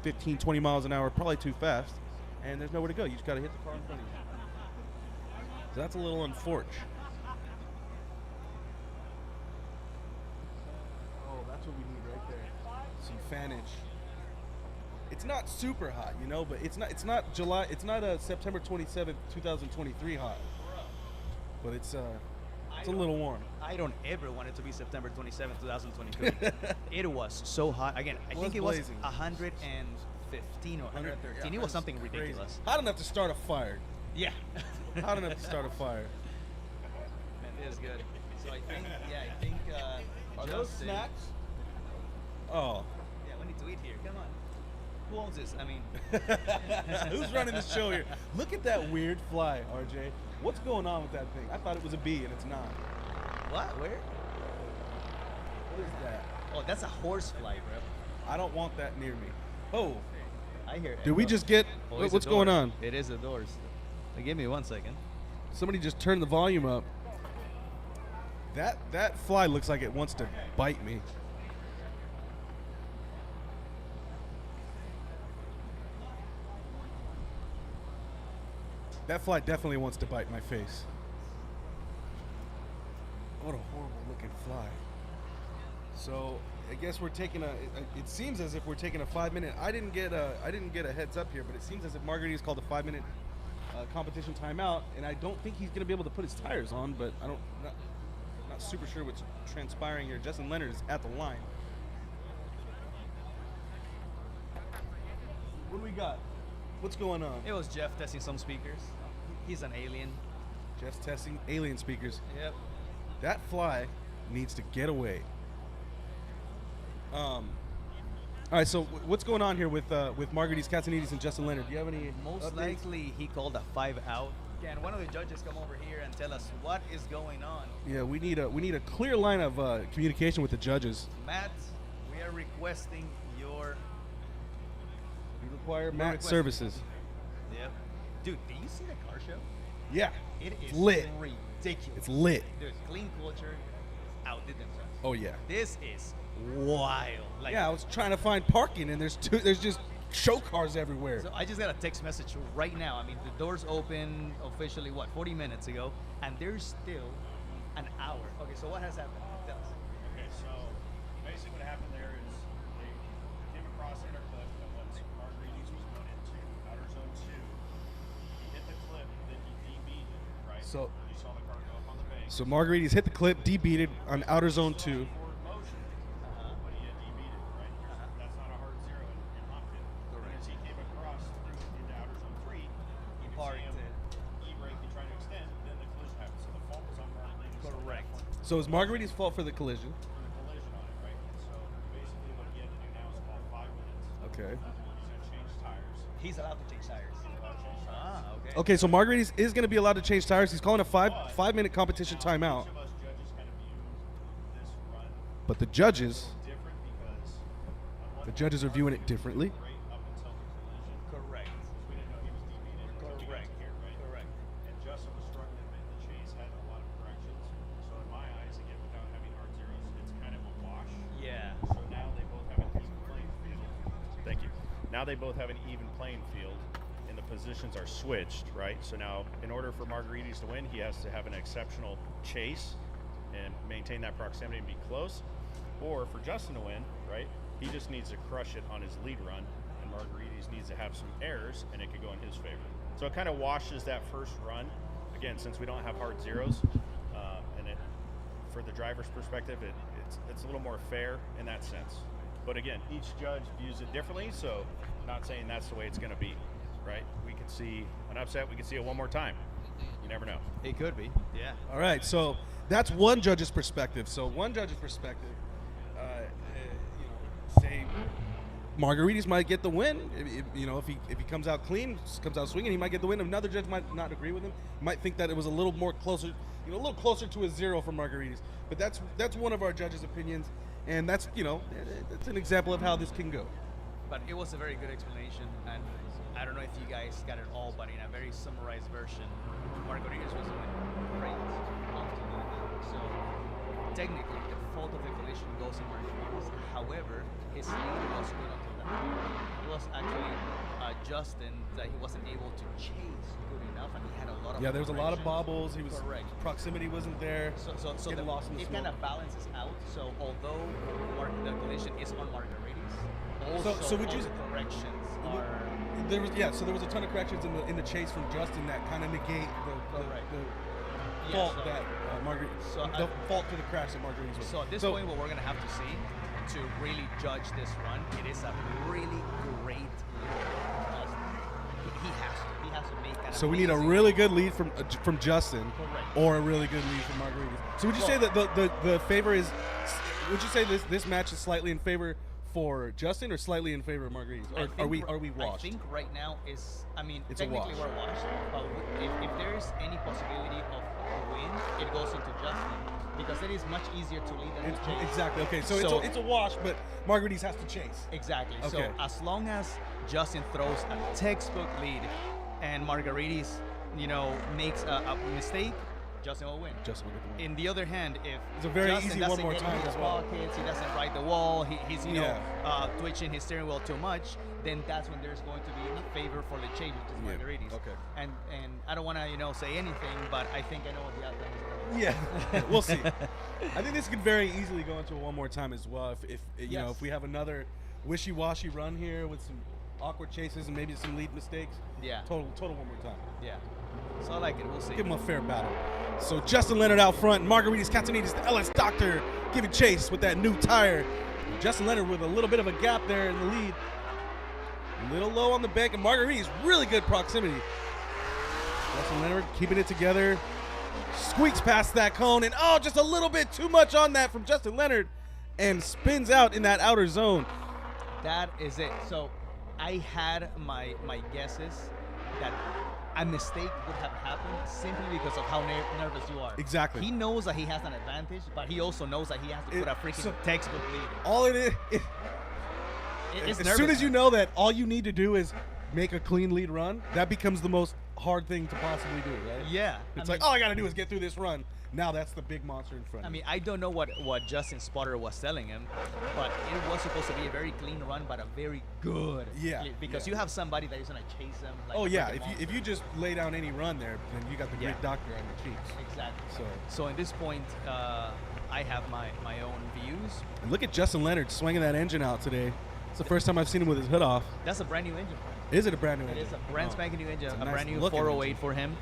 15, 20 miles an hour, probably too fast, and there's nowhere to go. You just got to hit the car in front of you. So that's a little unfortunate. Oh, that's what we need right there. Some fanage. It's not super hot, but it's not July. It's not September 27th, 2023 hot. But it's a little warm. I don't ever want it to be September 27th, 2023. It was so hot. Again, I think it was blazing. 115 or 113. It was something ridiculous. Crazy. Hot enough to start a fire. Yeah. Hot enough to start a fire. Man, this is good. So I think. Are those Justin- snacks? Oh. Yeah, we need to eat here. Come on. Who owns this? I mean, Who's running the show here? Look at that weird fly, RJ. What's going on with that thing? I thought it was a bee, and it's not. what? Where? What is that? Oh, that's a horsefly, bro. I don't want that near me. Oh. I hear it. Did we just get... Oh, it's what's a going door. on? It is the doors. Give me 1 second. Somebody just turned the volume up. That fly looks like it wants to bite me. That fly definitely wants to bite my face. What a horrible looking fly. So I guess we're taking it seems as if we're taking a 5-minute. I didn't get a heads up here, but it seems as if Margarita's called a 5-minute competition timeout, and I don't think he's going to be able to put his tires on, but not super sure what's transpiring here. Justin Leonard is at the line. What do we got? What's going on? It was Jeff testing some speakers. He's an alien. Jeff's testing alien speakers. Yep. That fly needs to get away. All right, so what's going on here with Margaritas, Catanes, and Justin Leonard? Do you have any Most updates? likely he called a 5 out. Can one of the judges come over here and tell us what is going on? Yeah, we need a clear line of communication with the judges. Matt, we are requesting your... We require We're Matt requesting- services. Yep. Dude, do you see the car show? Yeah, It it's is lit. ridiculous. It's lit. Dude, Clean Culture outdid themselves. Oh yeah. This is wild. Like, Yeah, I was trying to find parking, and there's just show cars everywhere. So I just got a text message right now. I mean, the doors open officially, 40 minutes ago, and there's still an hour. Okay, so what has happened? Tell us. Okay, so basically what happened there is they came across interclip and what Margaritas was going into outer zone 2. He hit the clip, then he DB'd it, right? So- you saw the car go up on the bank. So Margaritas hit the clip, debeated on outer zone 2. Forward motion, but he had DB'd it, right? That's not a hard zero in hot pit. Correct. As he came across through into outer zone 3, he parked it. E-brake and trying to extend, then the collision happened. So the fault was on Margaritas. Correct. So it's Margarita's fault for the collision. For the collision on it, right? So basically what he had to do now is call 5 minutes. Okay. He's gonna change tires. He's allowed to change tires. Ah, okay. Okay, so Margaritas is going to be allowed to change tires. He's calling a 5-minute competition timeout. Each of us judges kind of view this run But the judges, different because on one the judges are viewing it differently. right up until the collision, Correct. we didn't know he was DB'd until we got Correct. here, right? Correct. And Justin was struggling a bit. The chase had a lot of corrections. So in my eyes, again, without having hard zeros, it's kind of a wash. Yeah. So now they both have an even playing field. Thank you. Now they both have an even playing field, and the positions are switched, right? So now, in order for Margaritas to win, he has to have an exceptional chase and maintain that proximity and be close. Or for Justin to win, right, he just needs to crush it on his lead run, and Margaritas needs to have some errors, and it could go in his favor. So it kind of washes that first run. Again, since we don't have hard zeros, and it, for the driver's perspective, it's a little more fair in that sense. But again, each judge views it differently, so not saying that's the way it's going to be, right? We could see an upset, we could see it one more time. You never know. It could be. Yeah. All right, so that's one judge's perspective. So one judge's perspective, say Margaritas might get the win. If he comes out clean, comes out swinging, he might get the win. Another judge might not agree with him. Might think that it was a little more closer, a little closer to a zero for Margaritas. But that's one of our judges' opinions, and that's that's an example of how this can go. But it was a very good explanation, and I don't know if you guys got it all, but in a very summarized version, Margaritas was doing great up to the end. So technically the fault of the collision goes on Margaritas. However, his lead was good until that point. It was actually Justin that he wasn't able to chase good enough, and he had a lot of there was a lot of corrections. bobbles. He was Correct. Proximity wasn't there. So getting lost in the it smoke. kind of balances out. So although the collision is on Margaritas, also So would all you- the corrections are There was a ton of corrections in the chase from Justin that kind of negate the fault so- that the fault to the crash that Margaritas was. So at this point, what we're gonna have to see to really judge this run, it is a really great lead. He has to make that. So we need a amazing really lead. good lead from Justin, Correct. or a really good lead from Margaritas. So would you say that the favor is? Would you say this match is slightly in favor for Justin or slightly in favor of Margaritas? I Or think are we washed? I think right now is, I mean, It's a technically wash. we're washed, but if there's any possibility of a win, it goes into Justin because it is much easier to lead than to chase. Exactly. Okay. So it's a wash, but Margaritas has to chase. Exactly. Okay. So as long as Justin throws a textbook lead and Margaritas, makes a mistake, Justin will win. Justin will get the win. In the other hand, if It's a very Justin easy doesn't one more get time into as the well. pockets, he doesn't ride the wall, he's Yeah. twitching his steering wheel too much, then that's when there's going to be a favor for the chase, which is Margaritas. Okay. And I don't want to say anything, but I think I know what the outcome is going to be. Yeah, we'll see. I think this could very easily go into a one more time as well. If Yes. if we have another wishy-washy run here with some awkward chases and maybe some lead mistakes. Yeah. Total one more time. Yeah. So I like it. We'll see. Give him a fair battle. So Justin Leonard out front, Margaritas Catanes, the LS Doctor, giving chase with that new tire. And Justin Leonard with a little bit of a gap there in the lead. A little low on the bank, and Margaritas really good proximity. Justin Leonard keeping it together. Squeaks past that cone, and just a little bit too much on that from Justin Leonard, and spins out in that outer zone. That is it. So I had my guesses that a mistake would have happened simply because of how nervous you are. Exactly. He knows that he has an advantage, but he also knows that he has to put a freaking textbook lead. All it is, It's as soon as you know that all you need to do is make a clean lead run, that becomes the most hard thing to possibly do, right? Yeah. It's like, all I got to do is get through this run. Now that's the big monster in front of I me. mean, I don't know what Justin's spotter was telling him, but it was supposed to be a very clean run, but a very good. Lead, because you have somebody that is gonna chase him. Like Oh a yeah, freaking if you just lay down any run there, then you got the great doctor on your cheeks. Exactly. So in this point, I have my own views. and look at Justin Leonard swinging that engine out today. It's the first time I've seen him with his hood off. That's a brand new engine. Is it a brand new It engine? is a brand spanking new engine, It's a a nice brand new looking 408 engine. for him.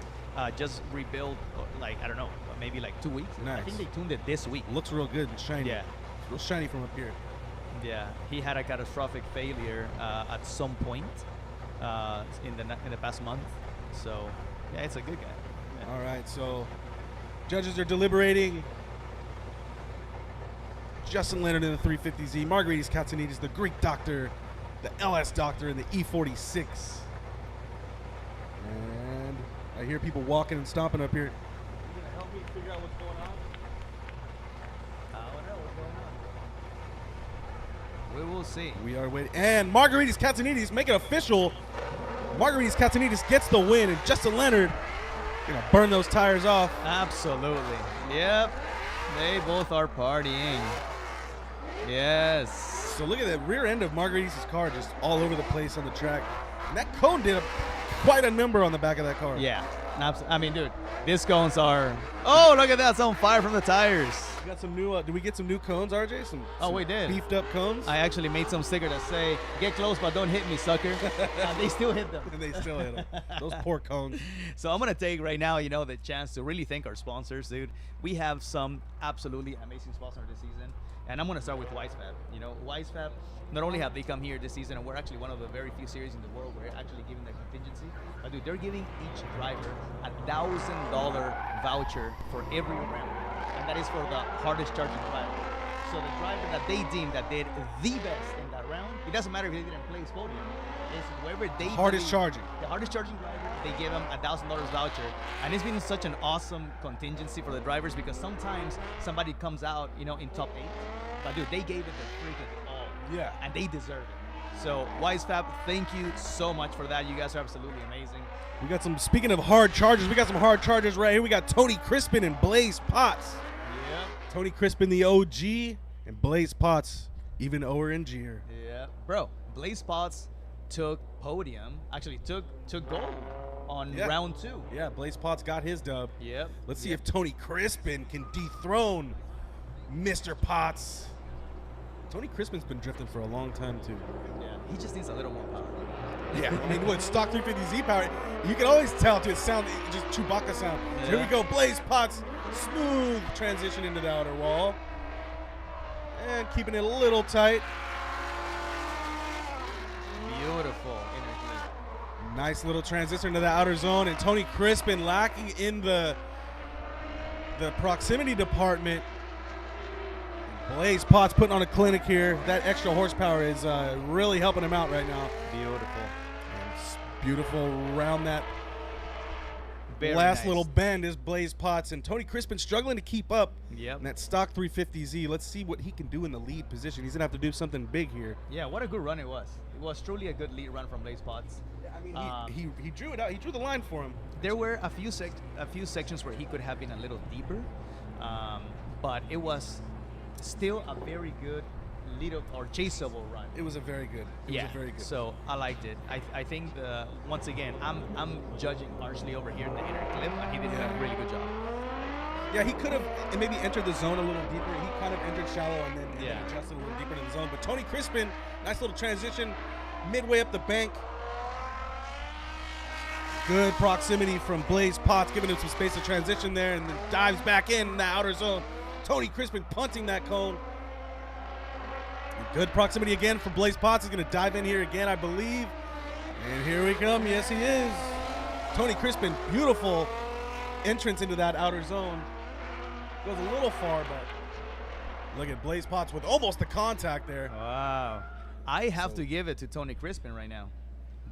Just rebuilt, like, I don't know, maybe like 2 weeks. Nice. I think they tuned it this week. Looks real good and shiny. Yeah. Real shiny from up here. Yeah, he had a catastrophic failure at some point in the past month. So, yeah, it's a good guy. Yeah. All right, so judges are deliberating. Justin Leonard in the 350Z, Margaritas Catanes, the Greek Doctor, the LS Doctor in the E46. And I hear people walking and stomping up here. You gonna help me figure out what's going on? I don't know what's going on. We will see. We are waiting. And Margaritas Catanes make it official. Margaritas Catanes gets the win, and Justin Leonard gonna burn those tires off. Absolutely. Yep. They both are partying. Yes. So look at that rear end of Margaritas' car just all over the place on the track. And that cone did quite a number on the back of that car. Yeah. I mean, dude, these cones are. Oh, look at that! It's on fire from the tires. We got some new. Did we get some new cones, RJ? Some we did. Beefed up cones. I actually made some stickers that say, "Get close, but don't hit me, sucker." And they still hit them. And they still hit them. Those poor cones. So I'm gonna take right now, the chance to really thank our sponsors, dude. We have some absolutely amazing sponsors this season, and I'm gonna start with WiseFab. WiseFab. Not only have they come here this season, and we're actually one of the very few series in the world where they're actually giving the contingency, but dude, they're giving each driver $1,000 voucher for every round, and that is for the hardest charging driver. So the driver that they deem that did the best in that round, it doesn't matter if they didn't place podium, it's whoever they Hardest believe- charging. the hardest charging driver, they give them $1,000 voucher, and it's been such an awesome contingency for the drivers because sometimes somebody comes out, in top 8, but dude, they gave it the freaking all. Yeah. And they deserve it. So WiseFab, thank you so much for that. You guys are absolutely amazing. We got some. Speaking of hard chargers, we got some hard chargers right here. We got Tony Crispen and Blaze Potts. Yep. Tony Crispen, the OG, and Blaze Potts, even Ower and Gier. Yeah, bro. Blaze Potts took podium. Actually, took gold on round 2. Yeah, Blaze Potts got his dub. Yep. Let's see if Tony Crispen can dethrone Mr. Potts. Tony Crispen's been drifting for a long time too. Yeah, he just needs a little more power. Yeah, I mean, what stock 350Z power? You can always tell to its sound, just Chewbacca sound. Yeah. So here we go, Blaze Potts, smooth transition into the outer wall, and keeping it a little tight. Beautiful inner clip. Nice little transition to the outer zone, and Tony Crispen lacking in the proximity department. Blaze Potts putting on a clinic here. That extra horsepower is really helping him out right now. Beautiful. And it's beautiful around that Very last nice. little bend is Blaze Potts, and Tony Crispen struggling to keep up Yep. in that stock 350Z. Let's see what he can do in the lead position. He's gonna have to do something big here. Yeah, what a good run it was. It was truly a good lead run from Blaze Potts. I mean, he drew it out. He drew the line for him. There were a few sections where he could have been a little deeper, but it was still a very good lead or chaseable run. It was a very good. It was a very good. So I liked it. I think once again I'm judging harshly over here in the inner clip, but he did a really good job. Yeah, he could have maybe entered the zone a little deeper. He kind of entered shallow and then adjusted a little deeper to the zone. But Tony Crispen, nice little transition, midway up the bank. Good proximity from Blaze Potts, giving him some space to transition there, and then dives back in the outer zone. Tony Crispen punting that cone. Good proximity again from Blaze Potts. He's going to dive in here again, I believe. And here we come. Yes, he is. Tony Crispen, beautiful entrance into that outer zone. Goes a little far, but look at Blaze Potts with almost the contact there. Wow. I have to give it to Tony Crispen right now.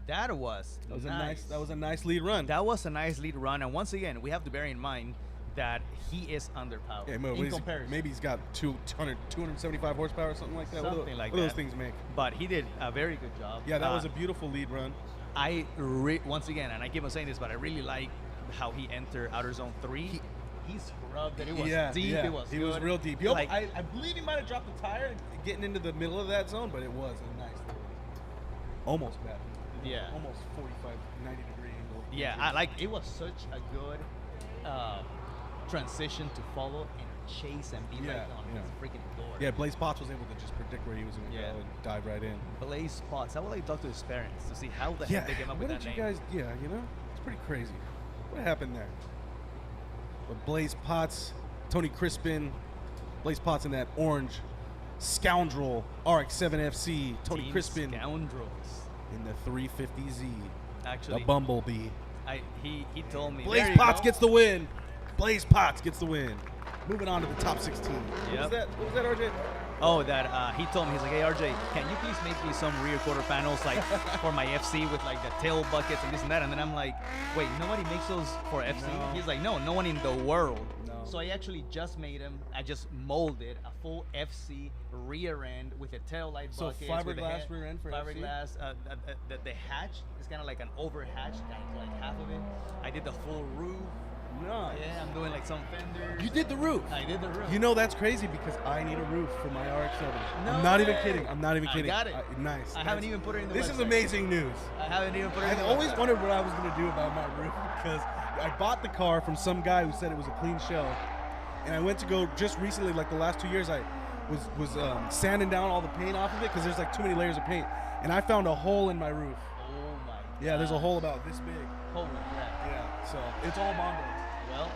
That was nice. That was a nice lead run. That was a nice lead run. And once again, we have to bear in mind that he is underpowered in comparison. Maybe he's got 275 horsepower or something like that. Something like what do that. those things make? But he did a very good job. Yeah, that was a beautiful lead run. Once again, and I keep on saying this, but I really like how he entered outer zone 3. He scrubbed it. It was deep. Yeah. It was he good. was real deep. I believe he might have dropped the tire getting into the middle of that zone, but it was a nice little, almost bad. Yeah. Almost 45, 90 degree angle. Yeah, it was such a good transition to follow and chase and be right on his freaking door. Yeah, Blaze Potts was able to just predict where he was going to go and dive right in. Blaze Potts. I would like to talk to his parents to see how the heck they came up with that name. It's pretty crazy. What happened there? But Blaze Potts, Tony Crispen, Blaze Potts in that orange scoundrel RX-7FC, Tony Team Crispen Scoundrels in the 350Z. Actually, the Bumblebee. He told me. Blaze Potts gets the win. Blaze Potts gets the win. Moving on to the top 16. Yep. What was that, RJ? Oh, that he told me, he's like, hey RJ, can you please make me some rear quarter panels like for my FC with like the tail buckets and this and that? And then I'm like, wait, nobody makes those for FC? No. He's like, no one in the world. No. So I actually just made him. I just molded a full FC rear end with a tail light So bucket. fiberglass rear end for FC? Fiberglass. The hatch is kind of like an over hatch, like half of it. I did the full roof. Nice. Yeah, I'm doing like some fenders. You did the roof. I did the roof. You know that's crazy because I need a roof for my RX-7. No I'm not even way. kidding. I'm not even kidding. I got it. Nice. I haven't even put it in the This website. is amazing news. I haven't even put it in I've the always website. wondered what I was going to do about my roof because I bought the car from some guy who said it was a clean shell. And I went to go just recently, like the last 2 years, I was sanding down all the paint off of it because there's like too many layers of paint. And I found a hole in my roof. Oh my god. Yeah, there's a hole about this big. Holy crap. Yeah, so it's all Mondo. Well,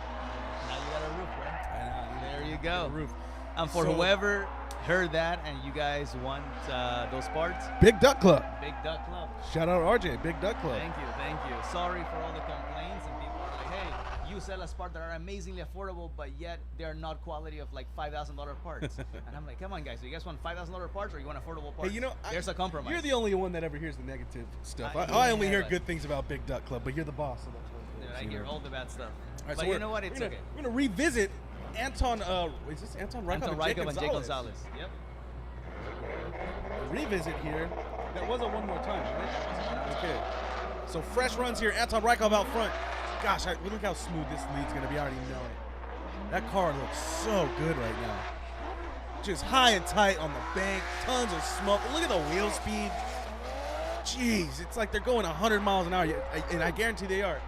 now you got a roof, right? There you go. Roof. And for whoever heard that and you guys want those parts, Big Duck Club. Big Duck Club. Shout out RJ, Big Duck Club. Thank you. Sorry for all the complaints and people are like, hey, you sell us parts that are amazingly affordable, but yet they're not quality of like $5,000 parts. And I'm like, come on guys, do you guys want $5,000 parts or you want affordable parts? Hey, you know, there's a compromise. You're the only one that ever hears the negative stuff. I I only hear but- good things about Big Duck Club, but you're the boss, so that's what it is. I hear all the bad stuff. All right, But so you know what? It's okay. We're gonna revisit Anton. Is this Anton Rykov? Anton Rykov and Jay Gonzalez. Yep. A revisit here. That was a one more time, right? Okay. So fresh runs here. Anton Rykov out front. Gosh, look how smooth this lead's gonna be. I already know it. That car looks so good right now. Just high and tight on the bank, tons of smoke. Look at the wheel speed. Jeez, it's like they're going 100 miles an hour, and I guarantee they are.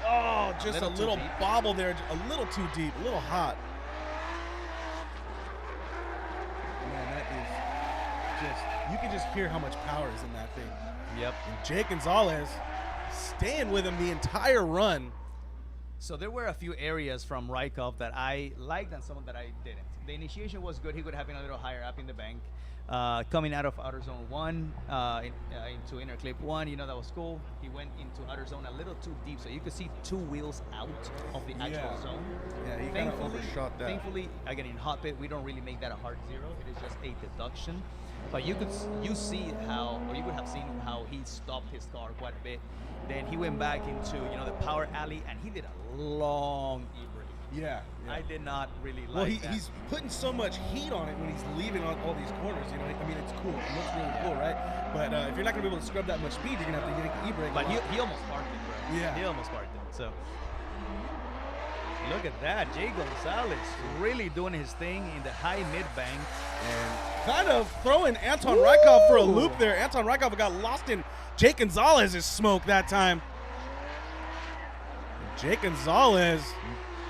Oh, just a little bobble there, a little too deep, a little hot. Man, that is just, you can just hear how much power is in that thing. Yep. And Jake Gonzalez staying with him the entire run. So there were a few areas from Rykov that I liked and some that I didn't. The initiation was good. He could have been a little higher up in the bank. Coming out of outer zone 1 into inner clip 1, you know, that was cool. He went into outer zone a little too deep, so you could see 2 wheels out of the actual zone. Yeah, he kind of overshot that. Thankfully, again, in hot pit, we don't really make that a hard 0. It is just a deduction. But you could see how, or you would have seen how he stopped his car quite a bit. Then he went back into, you know, the power alley, and he did a long e-brake. Yeah. I did not really like well, that. He's putting so much heat on it when he's leaving on all these corners. You know, I mean, it's cool. It looks really cool, right? But if you're not going to be able to scrub that much speed, you're going to have to get the e-brake. But he almost parked it, bro. Yeah. He almost parked it. So look at that. Jay Gonzalez really doing his thing in the high mid-bank. And kind of throwing Anton Rykov for a loop there. Anton Rykov got lost in Jake Gonzalez's smoke that time. Jake Gonzalez,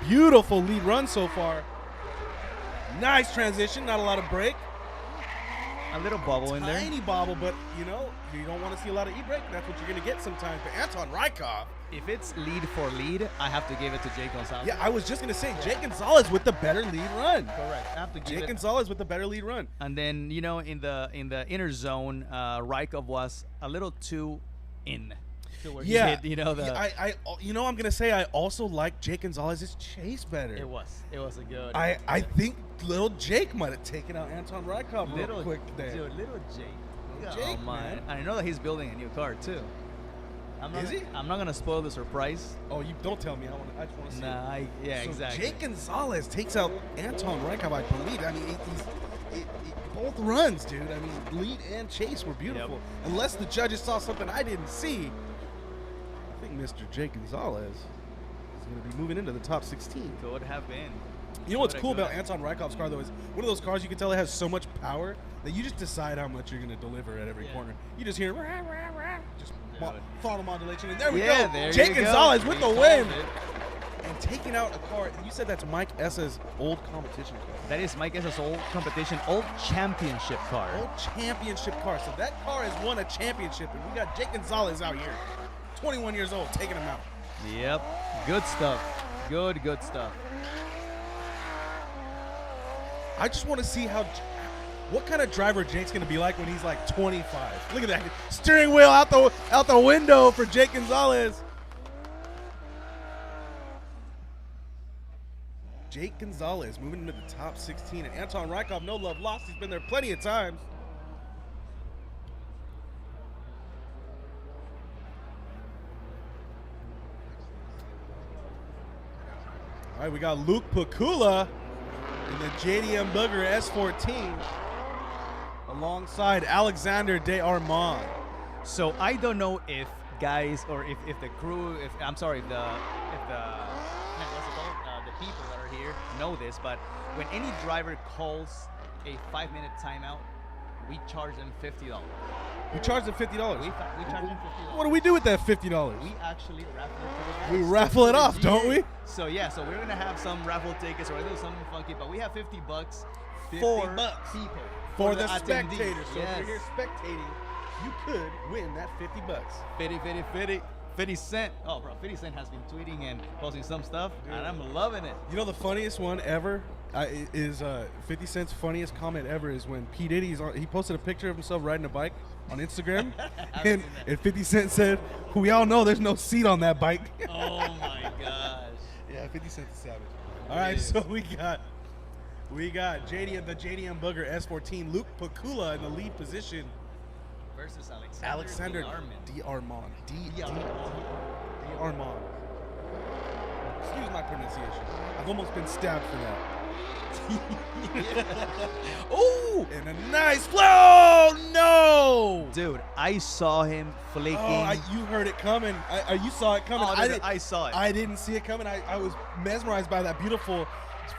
beautiful lead run so far. Nice transition, not a lot of brake. A little bobble in there. Tiny bobble, but you know, you don't want to see a lot of e-brake. That's what you're going to get sometimes. But Anton Rykov. If it's lead for lead, I have to give it to Jake Gonzalez. Yeah, I was just going to say, Jake Gonzalez with the better lead run. Correct. I have to give Jake Gonzalez with the better lead run. And then, you know, in the inner zone, Rykov was a little too in. Where he hit, you know, you know, I'm gonna say I also like Jake Gonzalez's chase better. It was a good. I think little Jake might have taken out Anton Rykov real quick there. Dude, little Jake. Jake, oh, man. And I know that he's building a new car too. Is he? I'm not gonna spoil the surprise. Oh, you don't tell me. I just want to see. Nah, yeah, so exactly. Jake Gonzalez takes out Anton Rykov, I believe. I mean, both runs, dude. I mean, lead and chase were beautiful. Yep. Unless the judges saw something I didn't see. I think Mr. Jake Gonzalez is going to be moving into the top 16. Could have been. You know what's cool about Anton Rykov's car, though, is one of those cars you can tell it has so much power that you just decide how much you're going to deliver at every corner. You just hear, rah, rah, rah, just throttle modulation, and there we go. Jake Gonzalez with the win. And taking out a car, you said that's Mike Essa's old competition car. That is Mike Essa's old competition, old championship car. Old championship car. So that car has won a championship, and we got Jake Gonzalez out here, 21 years old, taking him out. Yep, good stuff. Good stuff. I just want to see what kind of driver Jake's going to be like when he's like 25. Look at that. Steering wheel out the window for Jake Gonzalez. Jake Gonzalez moving into the top 16. And Anton Rykov, no love lost. He's been there plenty of times. All right, we got Luke Pakula in the JDM Booger S14 alongside Alexander De Armand. So I don't know if guys or if the crew, if the people that are here know this, but when any driver calls a 5-minute timeout, we charge them $50. We charge them $50. We charge them $50. What do we do with that $50? We actually raffle it. We raffle it off, don't we? So yeah, so we're gonna have some raffle tickets or do something funky, but we have $50 $50 for people. For the attendees. spectators. So yes. if you're here spectating, you could win that $50. 50 Cent. Oh, bro, 50 Cent has been tweeting and posting some stuff, and I'm loving it. You know, the funniest one ever is 50 Cent's funniest comment ever is when P. Diddy's on. He posted a picture of himself riding a bike on Instagram, and 50 Cent said, "We all know there's no seat on that bike." Oh my gosh. Yeah, 50 Cent's a savage. All right, so we got the JDM Booger S14, Luke Pakula in the lead position. Versus Alexander De Armand. De Armand. Excuse my pronunciation. I've almost been stabbed for that. Oh, and a nice flow. Oh, no. Dude, I saw him flicking. Oh, you heard it coming. You saw it coming. Oh, I saw it. I didn't see it coming. I was mesmerized by that beautiful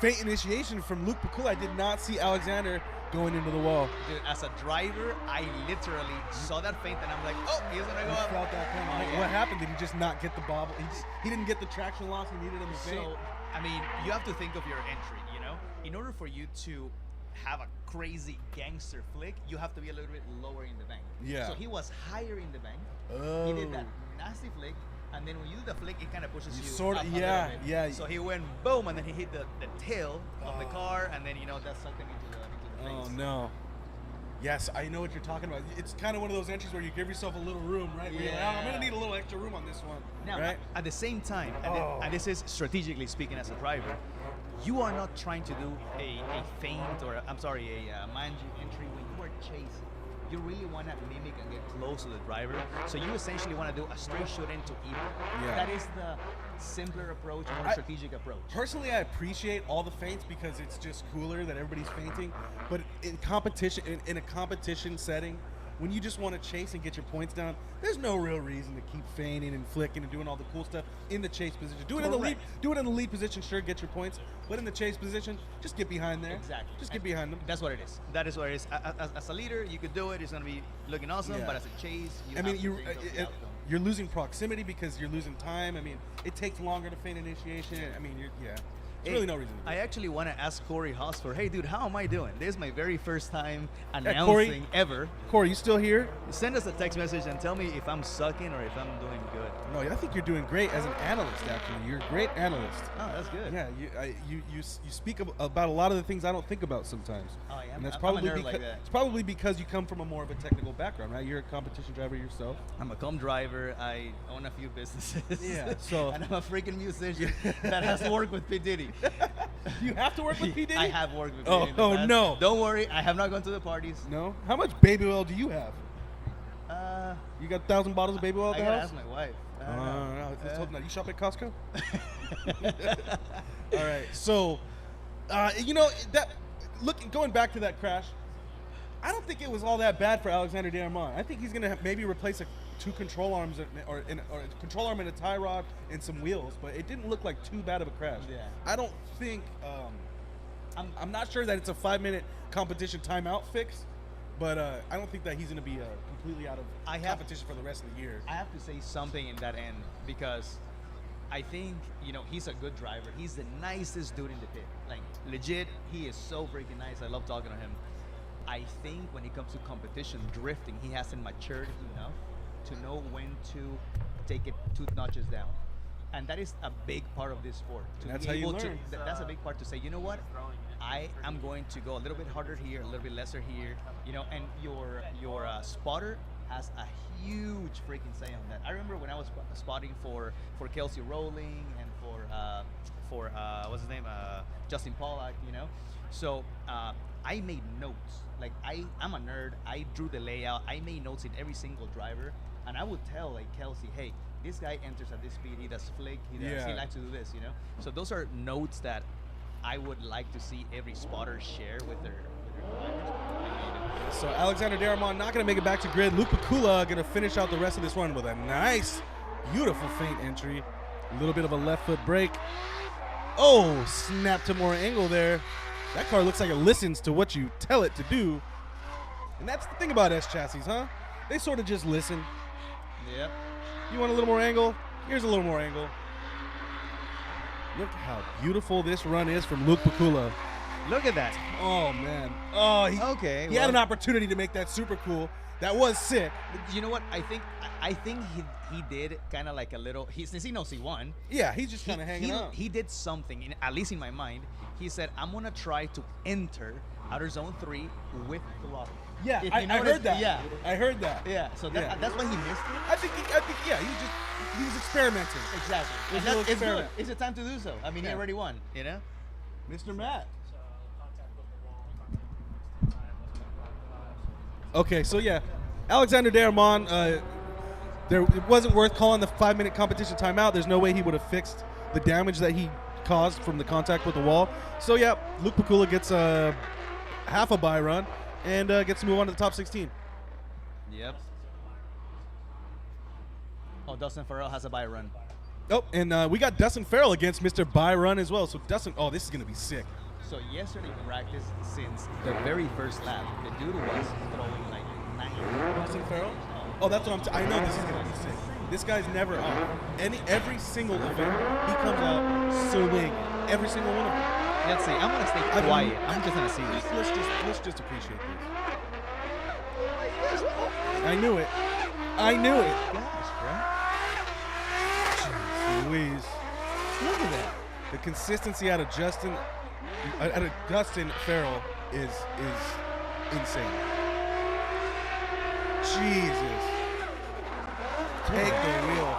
feint initiation from Luke Pakula. I did not see Alexander going into the wall. Dude, as a driver, I literally saw that feint and I'm like, oh, he's gonna go up. Felt that coming. Yeah. What happened? Did he just not get the bobble? He didn't get the traction loss he needed in the feint. So, I mean, you have to think of your entry, you know? In order for you to have a crazy gangster flick, you have to be a little bit lower in the bank. Yeah. So he was higher in the bank. Oh. He did that nasty flick, and then when you do the flick, it kind of pushes you sort up of, a little bit. yeah. So he went boom, and then he hit the tail of the car, and then, you know, that sucked him into the face. Oh, no. Yes, I know what you're talking about. It's kind of one of those entries where you give yourself a little room, right? Where you're like, I'm going to need a little extra room on this one. Now, right? at the same time, and this is strategically speaking as a driver, you are not trying to do a feint or, a manji entry when you are chasing. You really want to mimic and get close to the driver. So you essentially want to do a straight shot into even. Yeah. That is the simpler approach, more strategic approach. Personally, I appreciate all the feints because it's just cooler that everybody's feinting. But in competition, in a competition setting, when you just want to chase and get your points down, there's no real reason to keep feigning and flicking and doing all the cool stuff in the chase position. Do it in the lead position, sure, get your points. But in the chase position, just get behind there. Exactly. Just get behind them. That's what it is. That is what it is. As a leader, you could do it. It's going to be looking awesome. Yeah. But as a chase, you're losing proximity because you're losing time. I mean, it takes longer to feint initiation. I mean, there's really no reason to do I actually want to ask Corey Hosford, hey, dude, how am I doing? This is my very first time announcing Corey, ever. Corey, you still here? Send us a text message and tell me if I'm sucking or if I'm doing good. No, I think you're doing great as an analyst, actually. You're a great analyst. Oh, that's good. Yeah, you speak about a lot of the things I don't think about sometimes. Oh, yeah. And that's I'm probably a nerd because like that. it's probably because you come from a more of a technical background, right? You're a competition driver yourself. I'm a com driver. I own a few businesses. Yeah, so and I'm a freaking musician that has to work with P. Diddy. You have to work with P. Diddy? I have worked with P. Diddy in the past. No. Don't worry, I have not gone to the parties. No? How much baby oil do you have? You got 1,000 bottles of baby oil at the I gotta house? ask my wife. No. Let's hope not. You shop at Costco? All right. So, going back to that crash, I don't think it was all that bad for Alexander de Armand. I think he's going to maybe replace two control arms or a control arm and a tie rod and some wheels, but it didn't look like too bad of a crash. Yeah. I don't think I'm not sure that it's a 5-minute competition timeout fix, but I don't think that he's going to be completely out of competition for the rest of the year. I have to say something in that end because I think, he's a good driver. He's the nicest dude in the pit. Like, legit, he is so freaking nice. I love talking to him. I think when it comes to competition drifting, he hasn't matured enough to know when to take it 2 notches down. And that is a big part of this sport. That's how you learn. That's a big part to say, you know what? I am going to go a little bit harder here, a little bit lesser here, and your spotter has a huge freaking say on that. I remember when I was spotting for Kelsey Rowling and for what's his name, Justin Pollack, So I made notes. Like I'm a nerd. I drew the layout. I made notes in every single driver, and I would tell like Kelsey, hey, this guy enters at this speed. He does flick. He likes to do this. So those are notes that I would like to see every spotter share with their drivers. So Alexander de Armand not going to make it back to grid. Luke Pakula going to finish out the rest of this run with a nice, beautiful feint entry. A little bit of a left foot brake. Oh, snap to more angle there. That car looks like it listens to what you tell it to do. And that's the thing about S chassis, huh? They sort of just listen. Yep. You want a little more angle? Here's a little more angle. Look how beautiful this run is from Luke Pakula. Look at that. Oh, man. Oh, he had an opportunity to make that super cool. That was sick. You know what? I think he did kind of like a little. Since he knows he won. Yeah, he's just kind of hanging out. He did something, at least in my mind. He said, "I'm gonna try to enter outer zone 3 with throttle." Yeah, I heard that. Yeah, I heard that. Yeah, so that's why he missed it. I think he was experimenting. Exactly. It was It's good. It's the time to do so. I mean, he already won. Mr. Matt. Okay, so yeah, Alexander de Armand, it wasn't worth calling the 5-minute competition timeout. There's no way he would have fixed the damage that he caused from the contact with the wall. So yeah, Luke Pakula gets a half a bye run and gets to move on to the top 16. Yep. Oh, Dustin Ferrell has a bye run. Oh, and we got Dustin Ferrell against Mr. Bye Run as well. So Dustin, oh, this is gonna be sick. So yesterday practice, since the very first lap, the dude was throwing like 9. Dustin Ferrell? Oh, that's what I know this is gonna be sick. This guy's never off. Every single event, he comes out swinging. Every single one of them. Let's see. I'm gonna stay quiet. I'm just gonna see this. Let's just appreciate this. I knew it. I knew it. Gosh, bro. Jeez Louise. Look at that. The consistency out of Dustin Ferrell is insane. Jesus. Take the wheel.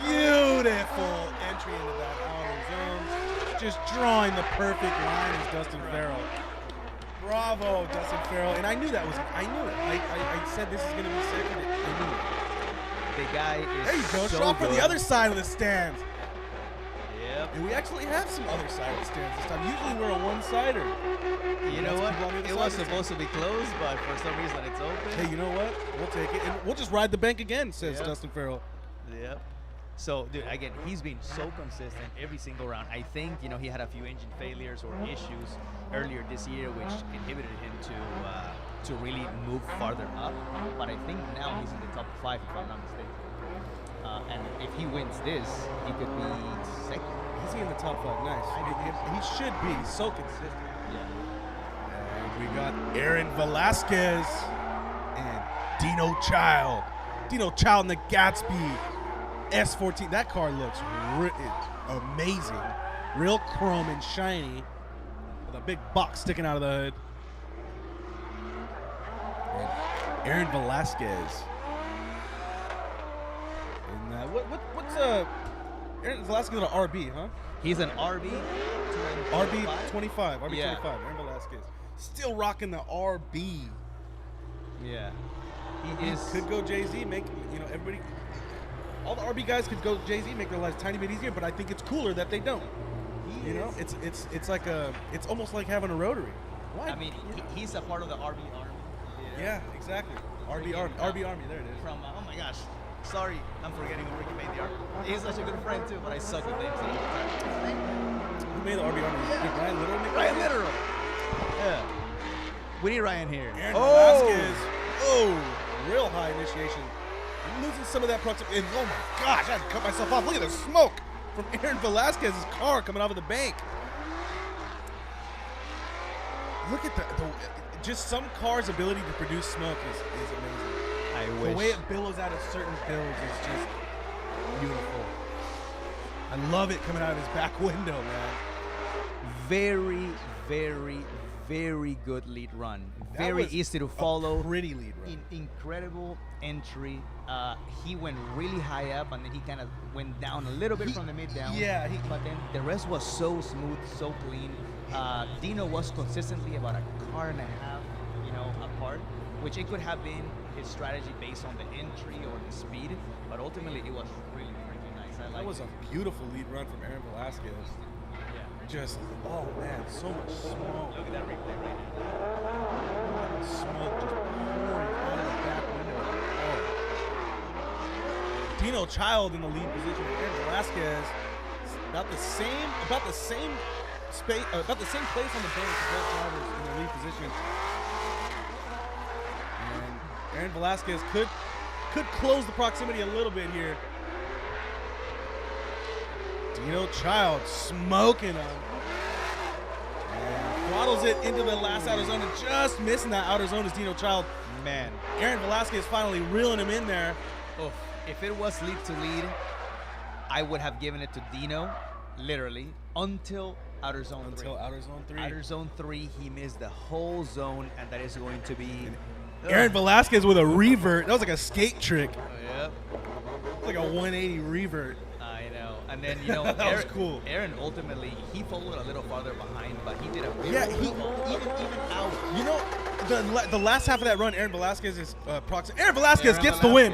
Beautiful entry into that outer zone. Just drawing the perfect line is Dustin Ferrell. Bravo, Dustin Ferrell. And I knew that was, I knew it. I said this is going to be sick. I knew it. The guy is There you go. so Drop for good. the other side of the stands. Yep. And we actually have some other side of the stands this time. Usually we're a one-sider. You know what? It was supposed to be closed, but for some reason it's open. Hey, you know what? We'll take it. And we'll just ride the bank again, says Dustin Ferrell. Yep. So, dude, again, he's been so consistent every single round. I think, you know, he had a few engine failures or issues earlier this year, which inhibited him to really move farther up. But I think now he's in the top 5, if I'm not mistaken. And if he wins this, he could be second. Is he in the top 5? Nice. He should be. He's so consistent. Yeah. And we got Aron Velasquez and Dino Child. Dino Child in the Gatsby S14. That car looks amazing. Real chrome and shiny with a big box sticking out of the hood. And Aron Velasquez. And what's Aron Velasquez is an RB, huh? He's an RB. RB 25. RB Yeah. 25. Aron Velasquez. Still rocking the RB. Yeah. He could go Jay-Z, make, everybody, all the RB guys could go Jay-Z, make their lives a tiny bit easier, but I think it's cooler that they don't. It's like it's almost like having a rotary. Why? I mean, he's a part of the RB Army. Yeah, exactly. RB Army, there it is. From, oh my gosh, sorry, I'm forgetting who Ricky made the Army. He's such a good friend too, but I suck with names. Who made the RB Army? Did Ryan Little? Ryan Little. Yeah. We need Ryan here. Aron Velasquez. Oh, real high initiation. I'm losing some of that proximity. And oh my gosh, I had to cut myself off. Look at the smoke from Aron Velasquez's car coming out of the bank. Look at just some cars' ability to produce smoke is amazing. I wish. The way it billows out of certain builds is just beautiful. I love it coming out of his back window, man. Very, very, very good lead run. Very easy to follow. Pretty lead run. Incredible entry. He went really high up, and then he kind of went down a little bit from the mid down. Yeah. But then the rest was so smooth, so clean. Dino was consistently about a car and a half, apart, which it could have been his strategy based on the entry or the speed, but ultimately it was really freaking nice. That was a beautiful lead run from Aron Velasquez. Just, oh man, so much smoke. Look at that replay right now. Smoke just pouring out of the back window. Oh. Dino Child in the lead position. Aron Velasquez about the same space, about the same place on the bench as both drivers in the lead position. And Aron Velasquez could close the proximity a little bit here. Dino Child smoking him. And throttles it into the last outer zone and just missing that outer zone is Dino Child. Man. Aron Velasquez finally reeling him in there. Oof. If it was lead to lead, I would have given it to Dino, literally, until outer zone 3. Until outer zone 3. Outer zone 3, he missed the whole zone, and that is going to be... Aron Velasquez with a revert. That was like a skate trick. Oh, yep. Like a 180 revert. I know. And then, that was cool. Aron ultimately, he followed a little farther behind, but he did a really Yeah, even out. the last half of that run, Aaron Velasquez is Aaron Velasquez gets the win.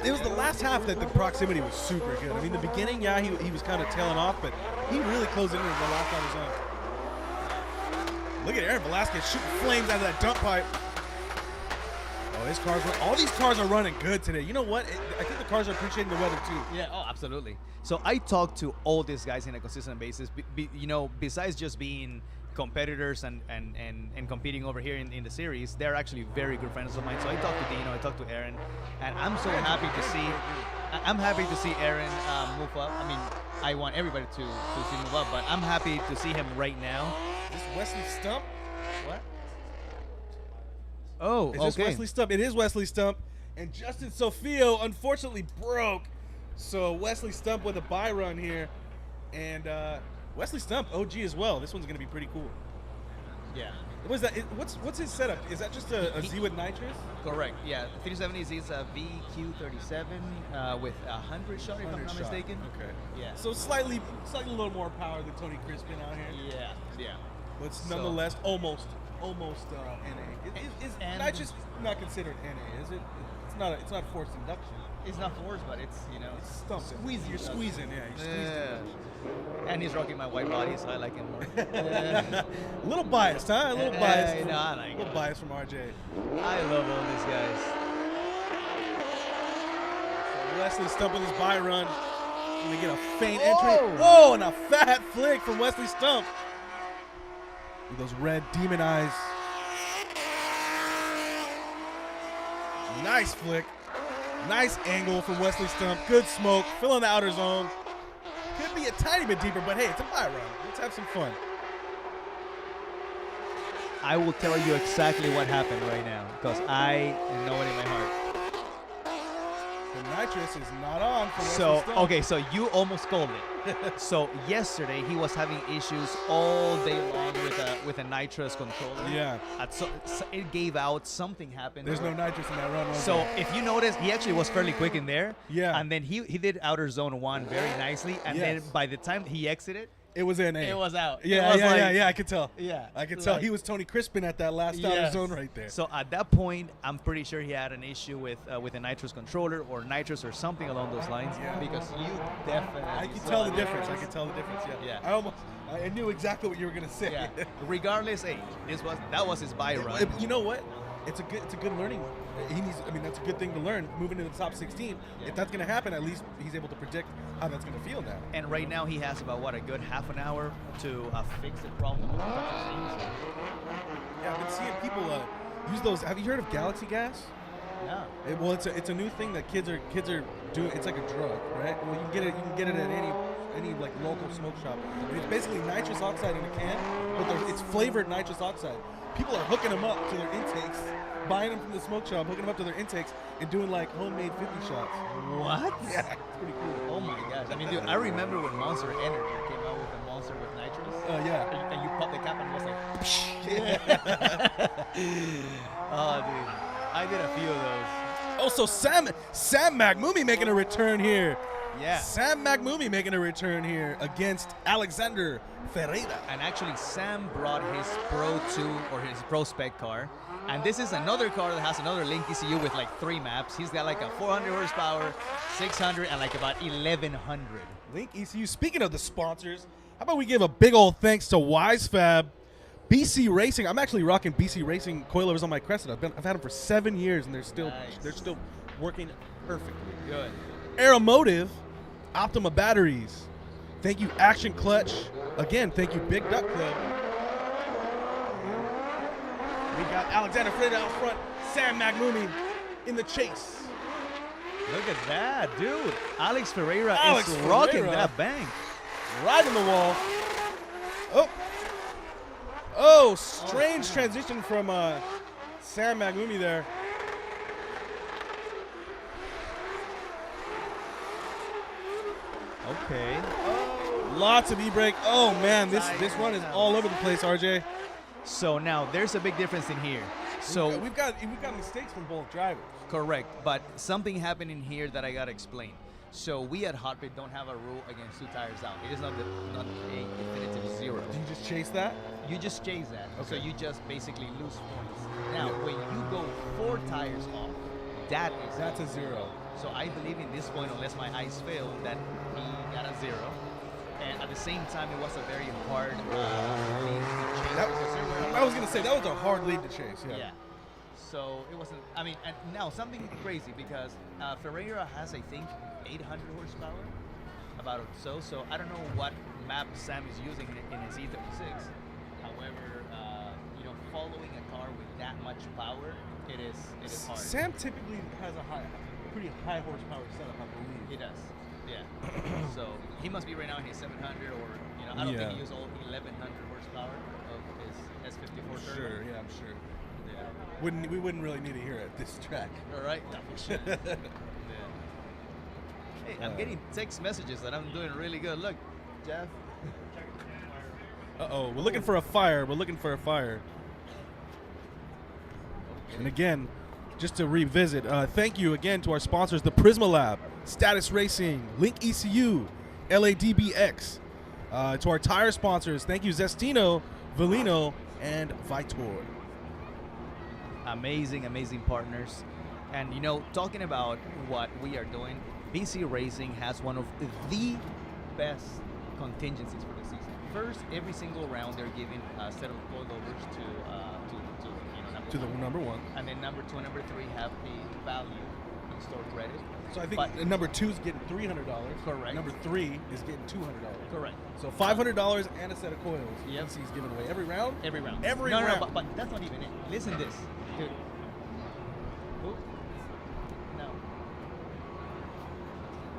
It was the last half that the proximity was super good. I mean, the beginning, yeah, he was kind of tailing off, but he really closed in the last on his own. Look at Aaron Velasquez shooting flames out of that dump pipe. Oh, all these cars are running good today. You know what? I think the cars are appreciating the weather too. Yeah, oh, absolutely. So I talk to all these guys on a consistent basis. Besides just being competitors and competing over here in the series, they're actually very good friends of mine. So I talked to Dino, I talked to Aaron, and I'm so happy to see. I'm happy to see Aaron move up. I mean, I want everybody to see him move up, but I'm happy to see him right now. Is this Wesley Stump? What? Oh, okay. Is this Wesley Stump? It is Wesley Stump, and Justin Sofio unfortunately broke. So Wesley Stump with a bye run here, and Wesley Stump OG as well. This one's gonna be pretty cool. Yeah. What's that? What's his setup? Is that just a Z with nitrous? Correct. Yeah, 370 is a VQ37 with 100 shot, if I'm not mistaken. Okay. Yeah. So slightly a little more power than Tony Crispen out here. Yeah. But it's nonetheless almost NA. Is nitrous not considered NA? Is it? It's not forced induction. It's not forced, but it's it's stumping. You're squeezing, yeah. You're squeezing. And he's rocking my white body, so I like him more. A little biased, huh? A little biased. No, I like it. A little biased from RJ. I love all these guys. So Wesley Stump with his bye run. And we get a faint entry. Whoa, and a fat flick from Wesley Stump. With those red demon eyes. Nice flick. Nice angle from Wesley Stump. Good smoke. Filling the outer zone. Could be a tiny bit deeper, but hey, it's a bye run. Let's have some fun. I will tell you exactly what happened right now, because I know it in my heart. The nitrous is not on for Wesley Stump. Okay, so you almost called it. So yesterday he was having issues all day long with a nitrous controller. Yeah. So it gave out. Something happened. There's no nitrous in that run. So if you notice, he actually was fairly quick in there. Yeah. And then he did outer zone 1 very nicely, and then by the time he exited, it was NA. It was out. Yeah, I could tell. Yeah. I could tell. He was Tony Crispen at that last outer zone right there. So at that point, I'm pretty sure he had an issue with a nitrous controller or nitrous or something along those lines. Yeah. Because you definitely. I could tell the difference. Yeah. I knew exactly what you were gonna say. Yeah. Regardless, hey, that was his bye run. You know what? It's a good learning. That's a good thing to learn moving into the top 16. Yeah. If that's gonna happen, at least he's able to predict how that's gonna feel now. And right now he has about a good half an hour to fix the problem with the nitrous. Yeah, I've been seeing people use those. Have you heard of Galaxy Gas? No. It's a new thing that kids are doing. It's like a drug, right? Well, you can get it at any like local smoke shop. And it's basically nitrous oxide in a can, but it's flavored nitrous oxide. People are hooking them up to their intakes, buying them from the smoke shop, hooking them up to their intakes, and doing like homemade 50 shots. What? Yeah, it's pretty cool. Oh my gosh! I mean, dude, I remember when Monster Energy came out with a Monster with nitrous. Oh yeah. And you pop the cap and it was like. Oh, dude, I did a few of those. Oh, so Sam Magmi making a return here. Yeah. Sam Magmi making a return here against Alexander Ferrell. And actually, Sam brought his Pro 2 or his Pro Spec car. And this is another car that has another Link ECU with like 3 maps. He's got like a 400 horsepower, 600, and like about 1100. Link ECU. Speaking of the sponsors, how about we give a big old thanks to WiseFab, BC Racing. I'm actually rocking BC Racing coilovers on my Crescent. I've had them for 7 years, and they're still working perfectly. Good. Aeromotive, Optima batteries. Thank you, Action Clutch. Again, thank you, Big Duck Club. We got Alexander Ferrell out front, Sam Magmi in the chase. Look at that, dude. Alex Ferreira is rocking that bank. Right in the wall. Oh, strange transition from Sam Magmi there. Okay. Lots of e-brake. Oh man, this one is all over the place, RJ. So now there's a big difference in here. So we've got mistakes from both drivers. Correct, but something happened in here that I gotta explain. So we at HOTPIT don't have a rule against 2 tires out. It is not a definitive 0. Do you just chase that? You just chase that. So Okay. you just basically lose points. Now, when you go 4 tires off, that's a 0. So I believe in this point, unless my eyes fail, that he got a 0. And at the same time, it was a very hard lead to chase. I was gonna say that was a hard lead to chase. Yeah. So it wasn't. I mean, and now something crazy because Ferrell has, I think, 800 horsepower, about so. So I don't know what map Sam is using in his E36. However, following a car with that much power, it is hard. Sam typically has a pretty high horsepower setup, I believe. He does. Yeah. So he must be right now in his 700, or I don't think he used all 1100 horsepower of his S54 turbo. Sure. Yeah, I'm sure. Yeah. We wouldn't really need to hear it at this track. All right. No, for sure. Yeah. Hey, I'm getting text messages that I'm doing really good. Look, Jeff. Uh-oh, we're looking for a fire. We're looking for a fire. And again, just to revisit, thank you again to our sponsors, the Prisma Lab, Status Racing, Link ECU, LADBX. To our tire sponsors, thank you Zestino, Velino, and Vitor. Amazing, amazing partners. And, talking about what we are doing, BC Racing has one of the best contingencies for the season. First, every single round, they're giving a set of coilovers to the number 1. And then number 2 and number 3 have a value in store credit. So I think number 2 is getting $300. Correct. Number 3 is getting $200. Correct. So $500 and a set of coils. Yep. BC's giving away every round? Every round. Every round. No, but that's not even it. Listen to this. Dude. No.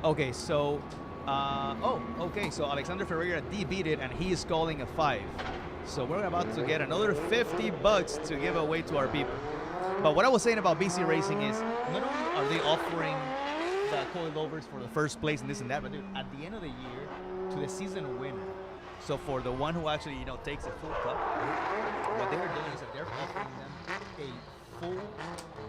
Okay, so so Alexander Ferreira beat it, and he is calling a 5. So we're about to get another $50 to give away to our people. But what I was saying about BC Racing is, not only are they offering the coilovers for the first place and this and that, but dude, at the end of the year, to the season winner. So for the one who actually, takes a full cup, what they're doing is that they're offering them a full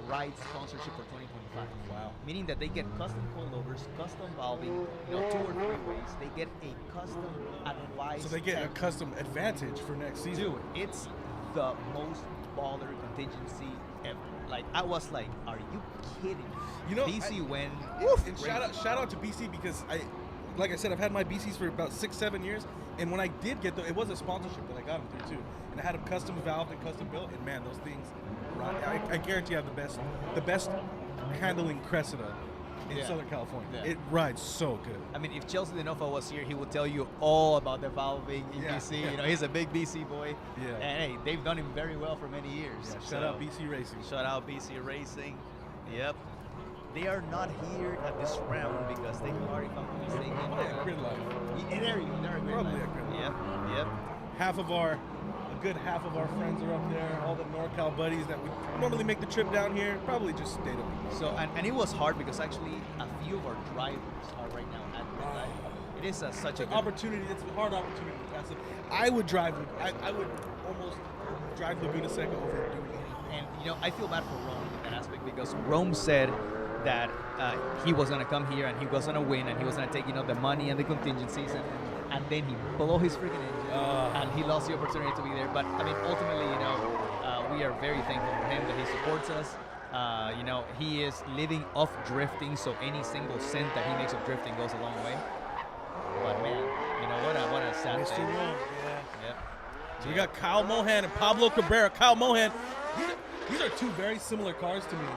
ride sponsorship for 2025. Wow. Meaning that they get custom coilovers, custom valving, 2 or 3 ways. They get a custom advice. So they get a custom advantage for next season. Dude, it's the most baller contingency ever. Like, I was like, are you kidding? BC went. And shout out to BC because like I said, I've had my BCs for about 6-7 years, and when I did get them, it was a sponsorship that I got them through too, and I had them custom valved and custom built, and man, those things, I guarantee I have the best handling Cressida in Southern California. Yeah. It rides so good. I mean, if Chelsea Denofa was here, he would tell you all about the valving in BC. Yeah. He's a big BC boy. Yeah. And hey, they've done him very well for many years. Yeah, shout out BC Racing. Shout out BC Racing. Yep. They are not here at this round because they are, if I'm not mistaken, Grid Life. Yeah, there you go. They're Probably a Grid Life. Yep. A good half of our friends are up there. All the NorCal buddies that would normally make the trip down here probably just stayed up. So and it was hard because actually a few of our drivers are right now at Grid Life. It is such a good opportunity. It's a hard opportunity to pass it. I would almost drive Laguna Seca over doing it. And I feel bad for Rome in that aspect because Rome said that he was gonna come here and he was gonna win and he was gonna take the money and the contingencies and then he blew his freaking engine and he lost the opportunity to be there. But I mean, ultimately, we are very thankful for him that he supports us. He is living off drifting, so any single cent that he makes of drifting goes a long way. But man, what a sad Mr. thing. Rome, Yeah. So we got Kyle Mohan and Pablo Cabrera. Kyle Mohan, these are 2 very similar cars to me.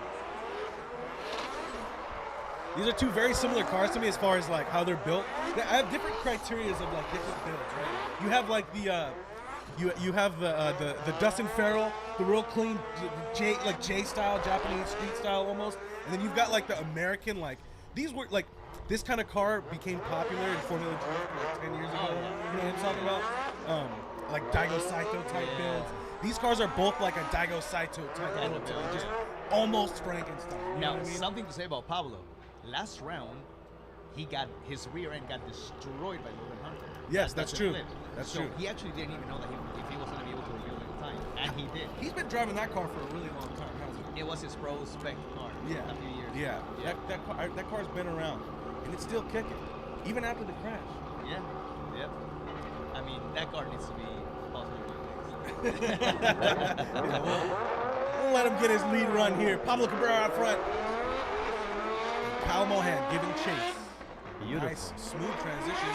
These are 2 very similar cars to me as far as like how they're built. I have different criteria of like different builds, right? You have like the you have the Dustin Ferrell, the real clean J style, Japanese street style almost, and then you've got like the American these were like this kind of car became popular in Formula Drift like 10 years ago. You know what I'm talking about? Like Daigo Saito type builds. These cars are both like a Daigo Saito type build, just almost Frankenstein. You know Now, what I mean? something to say about Pablo. Last round, his rear end got destroyed by Logan Hunter. Yes, that's true. That's so true. he actually didn't even know that if he was going to be able to reveal it in time, and he did. He's been driving that car for a really long time, hasn't he? It was his pro spec car. A few years. Yeah. That car's been around. and it's still kicking, even after the crash. Yeah. Yep. I mean, that car needs to be possibly We'll let him get his lead run here. Pablo Cabrera out front. And Kyle Mohan giving chase. Beautiful. Nice, smooth transition.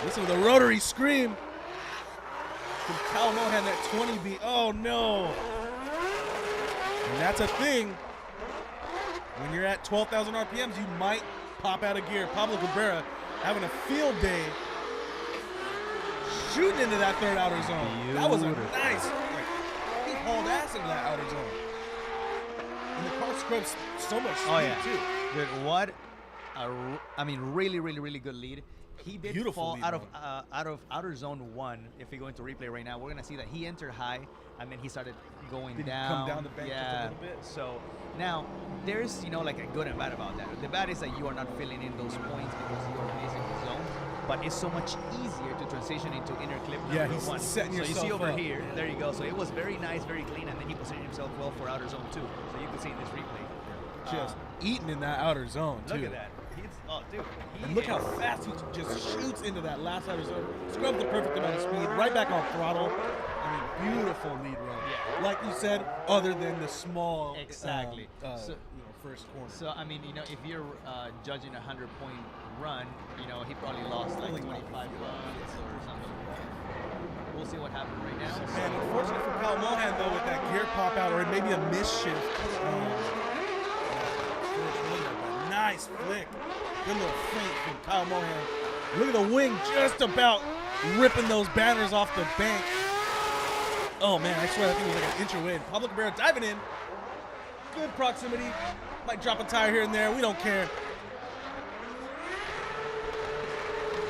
Listen to the rotary scream from Kyle Mohan, that 20B. Oh, no. And that's a thing. When you're at 12,000 RPMs, you might pop out of gear. Pablo Cabrera having a field day, shooting into that third outer zone. That was a nice, he hauled ass into that outer zone. And the car scrubs so much speed too. Dude, what I mean, really, really, really good lead. He did fall out of outer zone 1. If we go into replay right now, we're gonna see that he entered high and then he started going down. Come down the bank just a little bit. So now there's like a good and bad about that. The bad is that you are not filling in those points because you are facing the zone. But it's so much easier to transition into inner clip number he's 1. setting so you yourself see over up. here, there you go. So it was very nice, very clean, and then he positioned himself well for outer zone 2. So you can see in this replay. Just eating in that outer zone too. Look at that. Dude. And look how fast he just shoots into that last outer zone. Scrubs the perfect amount of speed, right back on throttle. I mean, beautiful lead run. Yeah. Like you said, other than the small Exactly. first corner. So I mean, if you're judging a 100-point run, he probably lost like 25 points or something. We'll see what happens right now. And unfortunately for Kyle Mohan though, with that gear pop out or maybe a misshift. Nice flick. Good little feint from Kyle Mohan. Look at the wing just about ripping those banners off the bank. Oh man, I swear I think it was like an inch away. Pablo Cabrera diving in. Good proximity. Might drop a tire here and there. We don't care.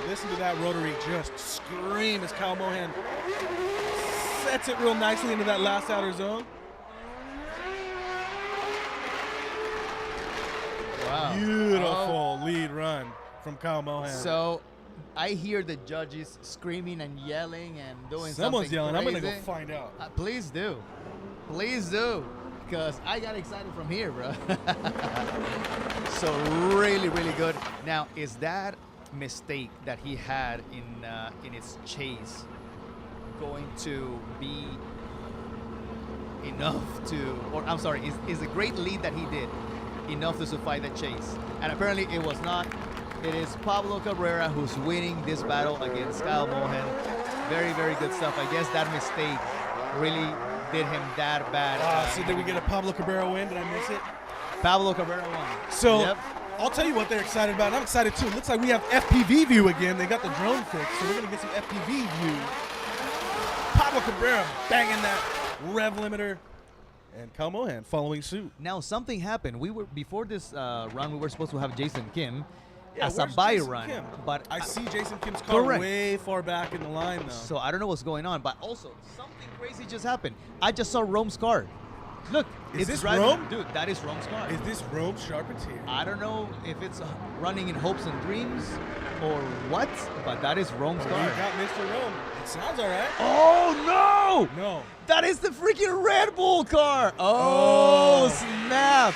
Listen to that rotary just scream as Kyle Mohan sets it real nicely into that last outer zone. Wow. Beautiful lead run from Kyle Mohan. So I hear the judges screaming and yelling and doing Someone's something yelling. crazy. I'm going to go find out. Please do. Please do. Because I got excited from here, bro. So really, really good. Now, is that mistake that he had in his chase going to be enough to, or I'm sorry, is a great lead that he did enough to survive the chase? And apparently it was not. It is Pablo Cabrera who's winning this battle against Kyle Mohan. Very, very good stuff. I guess that mistake really did him that bad. So did we get a Pablo Cabrera win? Did I miss it? Pablo Cabrera won. So Yep. I'll tell you what they're excited about. And I'm excited too. It looks like we have FPV view again. They got the drone fixed, so we're going to get some FPV view. Pablo Cabrera banging that rev limiter. And Kyle Mohan following suit. Now something happened. We were before this run. We were supposed to have Jason Kim as a where's buy Jason run, Kim? but I see Jason Kim's car Correct. way far back in the line though. So I don't know what's going on. But also something crazy just happened. I just saw Rome's car. Look, Is it's this driving, Rome? dude? That is Rome's car. Is this Rome Sharpener? I don't know if it's running in hopes and dreams or what, but that is Rome's We car. got Mr. Rome. It sounds all right. Oh no! No. That is the freaking Red Bull car! Oh, snap!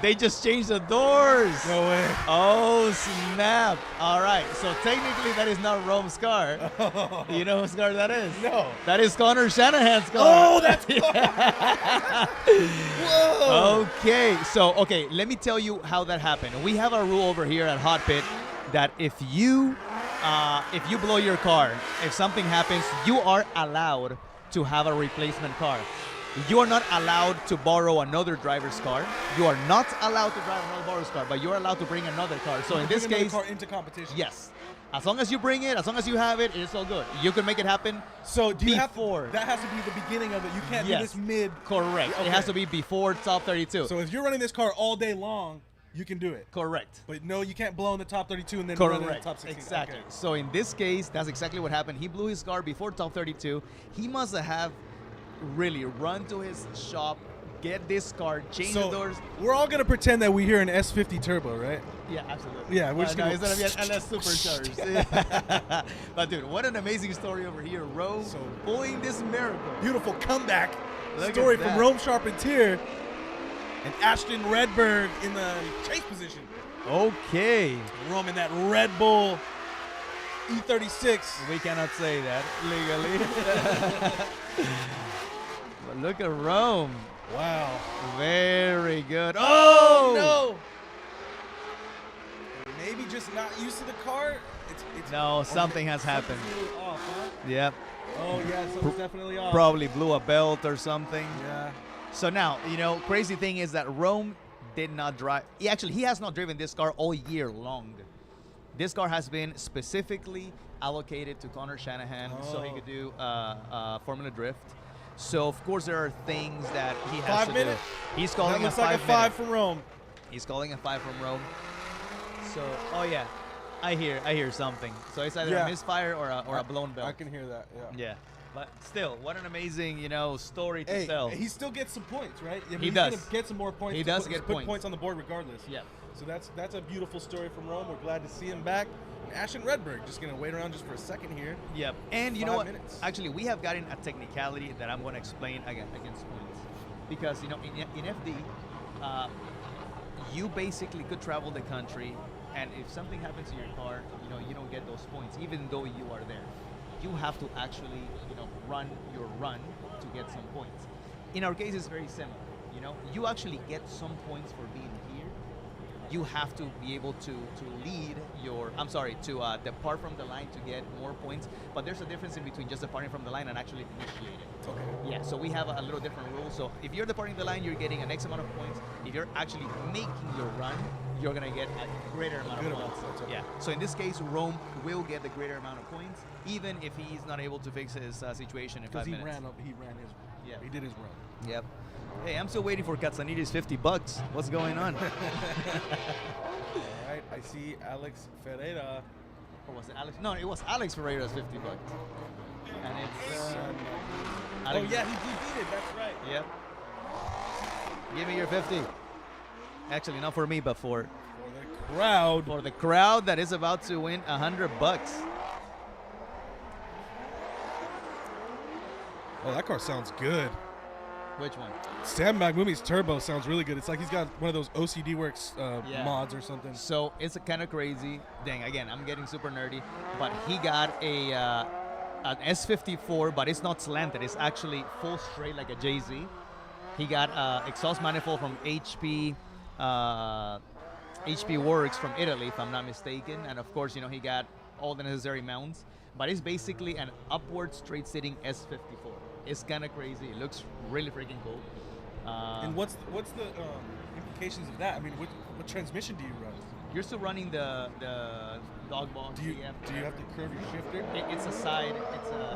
They just changed the doors. No way. Oh, snap. All right, so technically that is not Rome's car. You know whose car that is? No. That is Connor Shanahan's car. Oh, that's Whoa. Okay, so, let me tell you how that happened. We have a rule over here at Hot Pit that if you blow your car, if something happens, you are allowed to have a replacement car. You are not allowed to borrow another driver's car. You are not allowed to drive another borrowed car, but you're allowed to bring another car. So in this Bring another case, car into competition. yes. As long as you bring it, as long as you have it, it's all good. You can make it happen. So do you before. that has to be the beginning of it. You can't do Yes. this mid. Correct. Okay. It has to be before top 32. So if you're running this car all day long, you can do it. Correct. But no, you can't blow in the top 32 and then run in the Correct. top 16. Exactly. Okay. So in this case, that's exactly what happened. He blew his car before top 32. He must have really run to his shop, get this car, change the doors. We're all gonna pretend that we hear an S50 turbo, right? Yeah, absolutely. Yeah, we're just no, gonna. it's gonna be an LS supercharged. But dude, what an amazing story over here. Rome pulling this miracle. Beautiful comeback Look story at from that. Rome Sharpener and Ashton Redberg in the chase position. Okay. Rome in that Red Bull E36. We cannot say that legally. But look at Rome. Wow. Very good. Oh, no. Maybe just not used to the car. It's No, something has happened. Something's a little off, huh? Yep. Oh, yeah, something's definitely off. Probably blew a belt or something. Yeah. So now, crazy thing is that Rome did not drive. He has not driven this car all year long. This car has been specifically allocated to Connor Shanahan so he could do Formula Drift. So, of course, there are things that he has 5 to minutes? do. He's calling That looks a 5 like a 5 minute. from Rome. He's calling a 5 from Rome. So, oh yeah, I hear something. So it's either a misfire or a blown belt. I can hear that. Yeah. Yeah, but still, what an amazing story to tell. He still gets some points, right? I mean, He he's does. Gonna get some more points. He does get put points. points on the board regardless. Yeah. So that's a beautiful story from Rome. We're glad to see him back. And Ashton Redberg just gonna wait around just for a second here. Yep. And you know 5 what? minutes. Actually, we have gotten a technicality that I'm going to explain against points, because in FD, you basically could travel the country, and if something happens to your car, you don't get those points, even though you are there. You have to actually, run your run to get some points. In our case, it's very similar. You actually get some points for being here. You have to be able to lead your, to depart from the line to get more points. But there's a difference in between just departing from the line and actually initiating. Okay. Yeah, so we have a little different rule. So if you're departing the line, you're getting an X amount of points. If you're actually making your run, you're gonna get a greater amount of points. Okay. Yeah. So in this case, Rome will get the greater amount of points, even if he's not able to fix his situation in 5 minutes. He ran his. Yeah. He did his run. Yep. Hey, I'm still waiting for Catsanides $50. What's going on? All right, I see Alex Ferreira. Or was it Alex? No, it was Alex Ferreira's $50. And it's Oh yeah, he beat it. That's right. Yep. Give me your 50. Actually, not for me, but for the crowd. For the crowd that is about to win $100. Oh, that car sounds good. Which one? Sam Magmumi's turbo sounds really good. It's like he's got one of those OCD Works mods or something. So it's kind of crazy. Dang, again, I'm getting super nerdy. But he got an S54, but it's not slanted. It's actually full straight like a JZ. He got exhaust manifold from HP Works from Italy, if I'm not mistaken. And of course, he got all the necessary mounts. But it's basically an upward straight sitting S54. It's kind of crazy. It looks really freaking cool. And what's the implications of that? I mean, what transmission do you run? You're still running the dog ball. Do you have to curve your shifter? It's a side.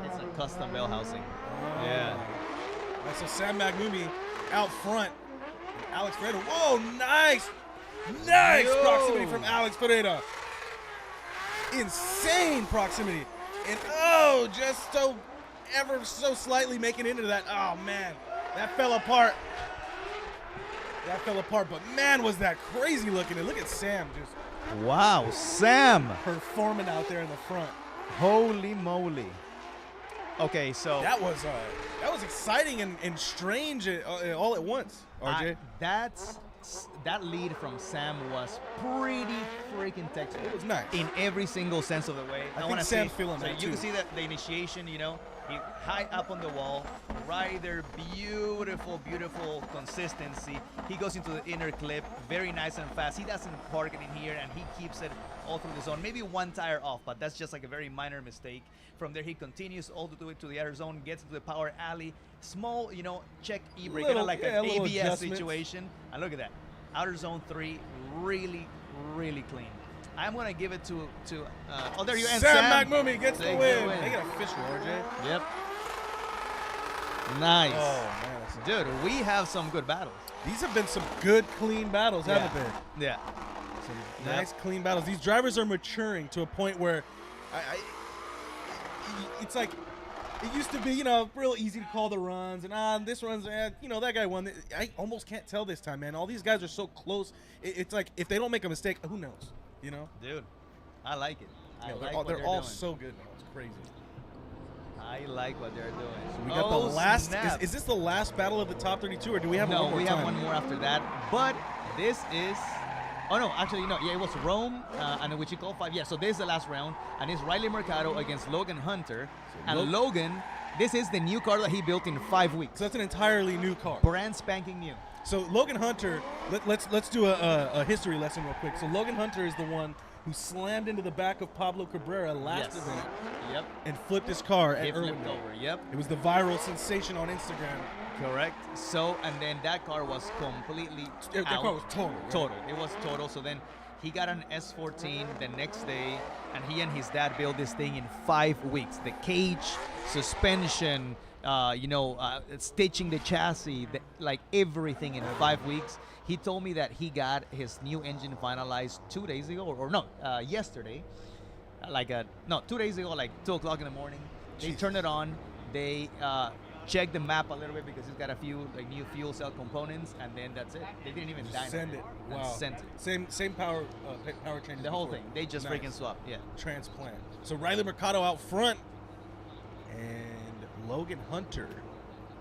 It's a custom bell housing. Oh. Yeah. All right, so Sam Magmi out front. Alex Ferreira. Whoa, nice proximity from Alex Ferreira. Insane proximity. And just ever so slightly making into that. Oh man, that fell apart. But man, was that crazy looking. And look at Sam just. Wow, Sam performing out there in the front. Holy moly. Okay, so that was exciting and strange all at once. RJ, that lead from Sam was pretty freaking textbook. It was nice in every single sense of the way. I think Sam's feeling that you too. can see that the initiation, he high up on the wall, right there, beautiful consistency. He goes into the inner clip, very nice and fast. He doesn't park it in here, and he keeps it all through the zone. Maybe one tire off, but that's just like a very minor mistake. From there, he continues all the way to the outer zone, gets into the power alley. Small, check e-brake, kind of like an ABS situation. And look at that. Outer zone 3, really, really clean. I'm going to give it to there you go. Sam Magmi gets the win. They get official, RJ. Yep. Nice. Oh, man. Dude, we have some good battles. These have been some good, clean battles, haven't they? Yeah. Some nice, clean battles. These drivers are maturing to a point where it's like it used to be, real easy to call the runs. And this run's, that guy won. I almost can't tell this time, man. All these guys are so close. It's like if they don't make a mistake, who knows? Dude, I like it. They're all so good now. It's crazy. I like what they're doing. So we got the last. Is this the last battle of the top 32, or do we have one more? No, we have one more after that. But this is Oh no, actually no. Yeah, it was Rome, and in which he called 5. Yeah, so this is the last round, and it's Riley Marcato against Logan Hunter, and Logan. This is the new car that he built in 5 weeks. So that's an entirely new car. Brand spanking new. So Logan Hunter, let's do a history lesson real quick. So Logan Hunter is the one who slammed into the back of Pablo Cabrera last event. Yep. And flipped his car He at flipped Irwindale. over. Yep. It was the viral sensation on Instagram. Correct. So, and then that car was completely That out. car was total. Right? Total. It was total. So then he got an S14 the next day, and he and his dad built this thing in 5 weeks. The cage, suspension, stitching the chassis, like everything in 5 weeks. He told me that he got his new engine finalized 2 days ago, yesterday. 2 days ago, like 2 o'clock in the morning. They turned it on. They checked the map a little bit because it's got a few like new fuel cell components, and then that's it. They didn't even Send it. and Wow. sent it. Same power change. The whole thing. They just freaking swap. Yeah. Transplant. So Riley Marcato out front, and Logan Hunter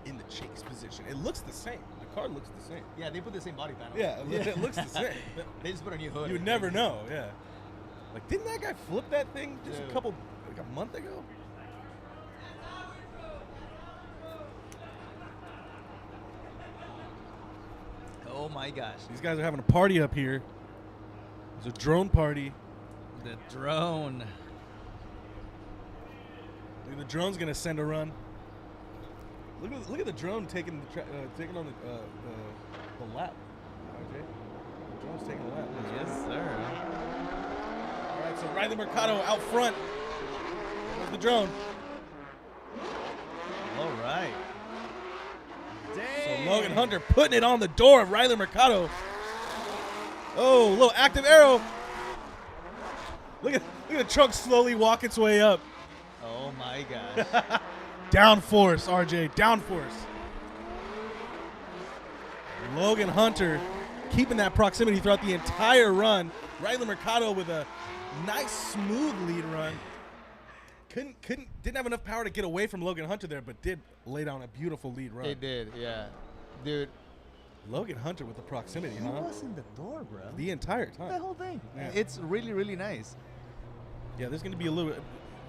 in the chase position. It looks the same. The car looks the same. Yeah, they put the same body panel. Yeah, it looks the same. They just put a new hood. You would never know. Yeah. Like, didn't that guy flip that thing just a month ago? Oh my gosh. These guys are having a party up here. There's a drone party. The drone. Look, the drone's gonna send a run. Look at the drone taking on the lap. Okay. The drone's taking a lap. Yes, sir. All right, so Riley Marcato out front. There's the drone. All right. So Logan Hunter putting it on the door of Riley Marcato. Oh, little active arrow. Look at the trunk slowly walk its way up. Oh my gosh. Downforce, RJ, downforce. Logan Hunter keeping that proximity throughout the entire run. Riley Marcato with a nice, smooth lead run. Didn't have enough power to get away from Logan Hunter there, but did lay down a beautiful lead run. They did, yeah. Dude. Logan Hunter with the proximity, He huh? was in the door, bro. The entire time. The whole thing. Yeah. It's really, really nice. Yeah, there's going to be a little,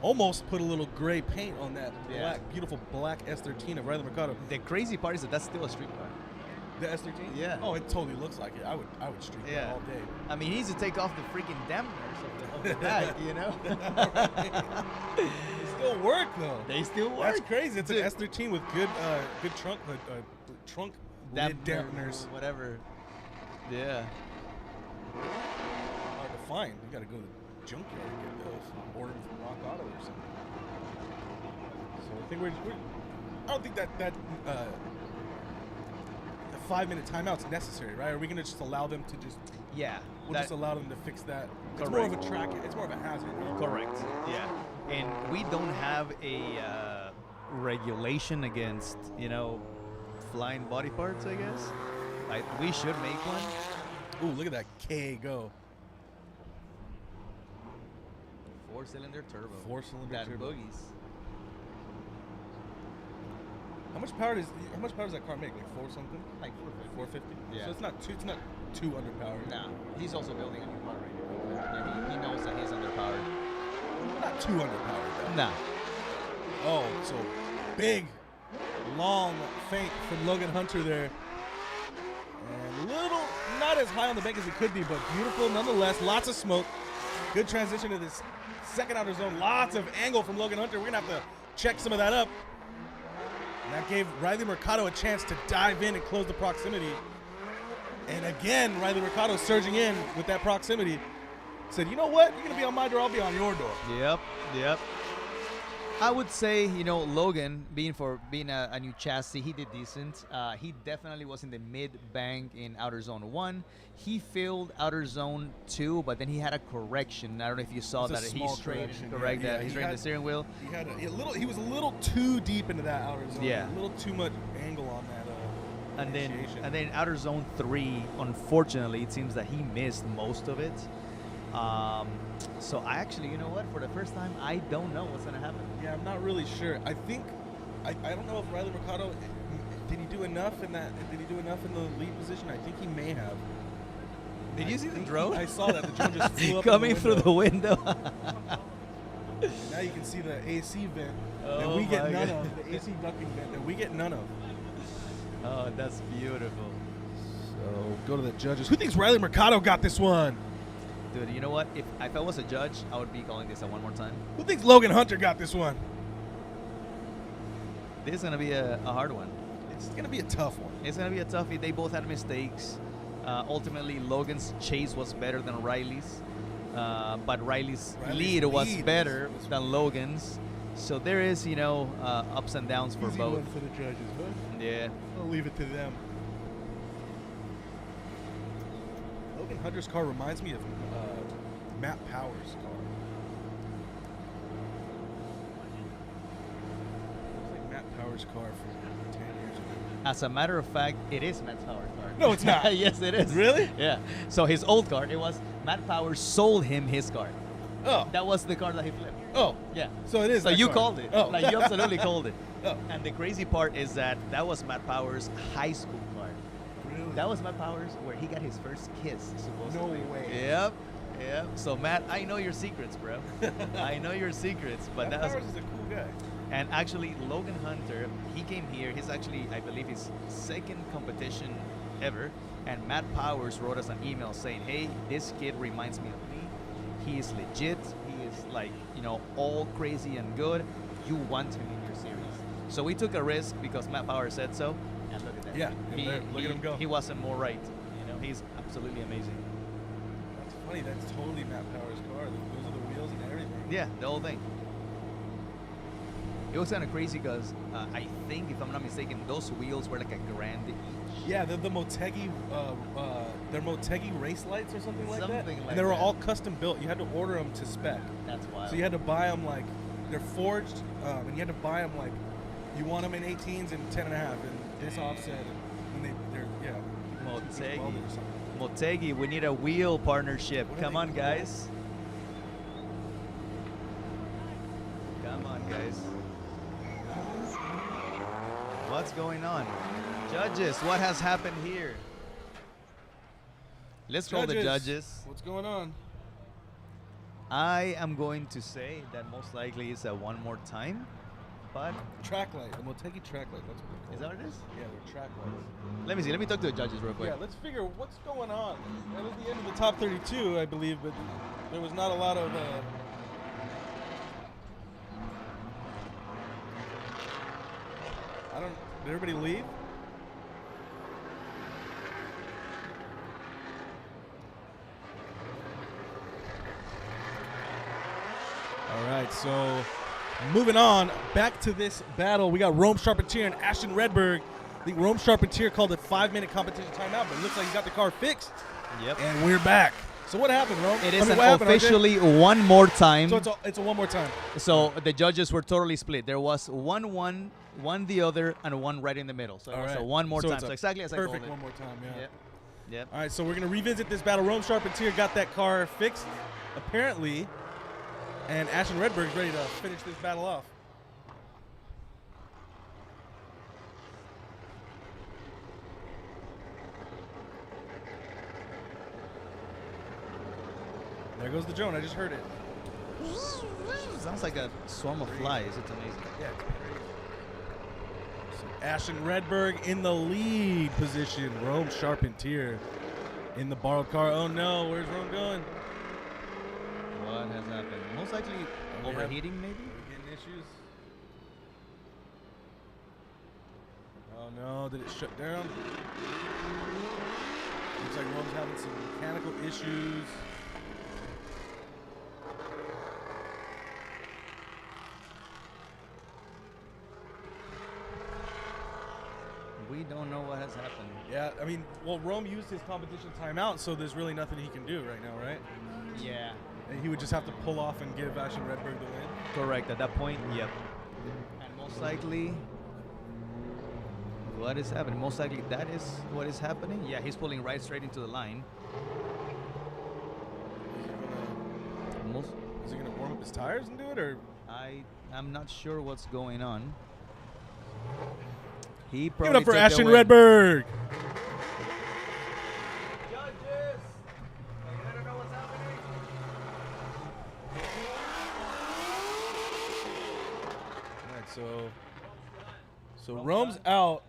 almost put a little gray paint on that Yeah. beautiful black S13 of Riley Marcato. The crazy part is that that's still a street car. The S13? Yeah. Oh, it totally looks like it. I would street that all day. I mean, he needs to take off the freaking dampeners of the back, you know? They still work, though. They still work. That's crazy. It's an S13 with good trunk lid dampeners. Whatever. Yeah. Hard to find. You got to go to the junkyard and get those. Order them from Rock Auto or something. So I think I don't think that the 5-minute timeout's necessary, right? Are we going to just allow them to just? Yeah. We'll just allow them to fix that. Correct. It's more of a track. It's more of a hazard. Right? Correct. Yeah. And we don't have a regulation against, flying body parts, I guess. Like, we should make one. Ooh, look at that K go. 4-cylinder turbo. 4-cylinder that turbo. boogies. How much power does that car make? Like 4 something? Like 450. Yeah. So it's not too underpowered. No, he's also building a new car right now. He knows that he's underpowered. Not too underpowered though. No. Oh, so big, long feint from Logan Hunter there. And not as high on the bank as it could be, but beautiful nonetheless. Lots of smoke. Good transition to this second outer zone. Lots of angle from Logan Hunter. We're going to have to check some of that up. And that gave Riley Marcato a chance to dive in and close the proximity. And again, Riley Marcato surging in with that proximity. Said, you know what? You're going to be on my door. I'll be on your door. Yep. I would say, Logan, being a new chassis, he did decent. He definitely was in the mid-bank in Outer Zone 1. He failed Outer Zone 2, but then he had a correction. I don't know if you saw that. He straightened, that. He straightened the steering wheel. He was a little too deep into that Outer Zone. Yeah. A little too much angle on that And then Outer Zone 3, unfortunately, it seems that he missed most of it. So I actually, you know what? For the first time, I don't know what's gonna happen. Yeah, I'm not really sure. I think I don't know if Riley Marcato did he do enough in the lead position. I think he may have. Did you see the drone? I saw that. The drone just flew up coming through the window. Now you can see the AC vent that Oh we get my none God. of. The AC ducting vent that we get none of. Oh, that's beautiful. So go to the judges. Who thinks Riley Marcato got this one? Dude, you know what? If I was a judge, I would be calling this a one more time. Who thinks Logan Hunter got this one? This is going to be a hard one. It's going to be a tough one. It's going to be a toughie. They both had mistakes. Ultimately, Logan's chase was better than Riley's. But Riley's lead was better than Logan's. So there is, ups and downs for Easy both. one for the judges, huh? Yeah. I'll leave it to them. Logan Hunter's car reminds me of Matt Powers' car. Looks like Matt Powers' car from 10 years ago. As a matter of fact, it is Matt Powers' car. No, it's not. Yes, it is. Really? Yeah. So his old car, it was Matt Powers sold him his car. Oh. That was the car that he flipped. Oh. Yeah. So it is. So that you car. called it. Oh. Like you absolutely called it. Oh. And the crazy part is that was Matt Powers' high school car. Really? That was Matt Powers where he got his first kiss, supposedly. No way. Yep. Yep. So Matt, I know your secrets, bro. I know your secrets, but Matt that's Powers is a cool guy. and actually Logan Hunter, he came here. He's actually, I believe, his second competition ever. And Matt Powers wrote us an email saying, "Hey, this kid reminds me of me. He is legit. He is like, all crazy and good. You want him in your series." So we took a risk because Matt Powers said so. And look at that. Yeah, look at him go. He wasn't more right. He's absolutely amazing. That's funny. That's totally Matt Powers' car. Those are the wheels and everything. Yeah, the whole thing. It was kind of crazy because I think, if I'm not mistaken, those wheels were like $1,000 each. Yeah, they're the Motegi, they're Motegi race lights or something like that. Something like and they were that. all custom built. You had to order them to spec. That's wild. So you had to buy them like they're forged, and you had to buy them like you want them in 18s and 10.5 and this offset. And they're Motegi. Motegi, we need a wheel partnership. Come on, guys. Come on, guys. What's going on? Judges, what has happened here? Let's call the judges. What's going on? I am going to say that most likely it's a one more time, but track light, the Motegi track light. That's what they're called. Is that what it is? Yeah, they're track lights. Let me see. Let me talk to the judges real quick. Yeah, let's figure what's going on. That was the end of the top 32, I believe, but there was not a lot of. Did everybody leave? All right, so moving on back to this battle, we got Rome Sharpener and Ashton Redberg. I think Rome Sharpener called it 5-minute competition timeout, but it looks like he got the car fixed. Yep. And we're back. So what happened, Rome? It is officially one more time. So it's a one more time. So the judges were totally split. There was one the other, and one right in the middle. So it was a one more time. So exactly as I called it. Perfect one more time, yeah. Yep. All right, so we're going to revisit this battle. Rome Sharpener got that car fixed, apparently, and Ashton Redberg's ready to finish this battle off. There goes the drone. I just heard it. Sounds like a swarm of flies. It's amazing. Yeah, it's crazy. So Ashton Redberg in the lead position. Rome Sharpener in the borrowed car. Oh no, where's Rome going? What has happened? Most likely overheating, maybe? Getting issues. Oh no, did it shut down? Looks like Rome's having some mechanical issues. We don't know what has happened. Yeah, I mean, well, Rome used his competition timeout, so there's really nothing he can do right now, right? Yeah. And he would just have to pull off and give Ashton Redberg the win. Correct. At that point, yep. And most likely, what is happening? Most likely, that is what is happening. Yeah, he's pulling right straight into the line. Is he gonna warm up his tires and do it, or? I'm not sure what's going on. He Give it probably up for took Ashton the win. Redberg. Judges, So Rome's out.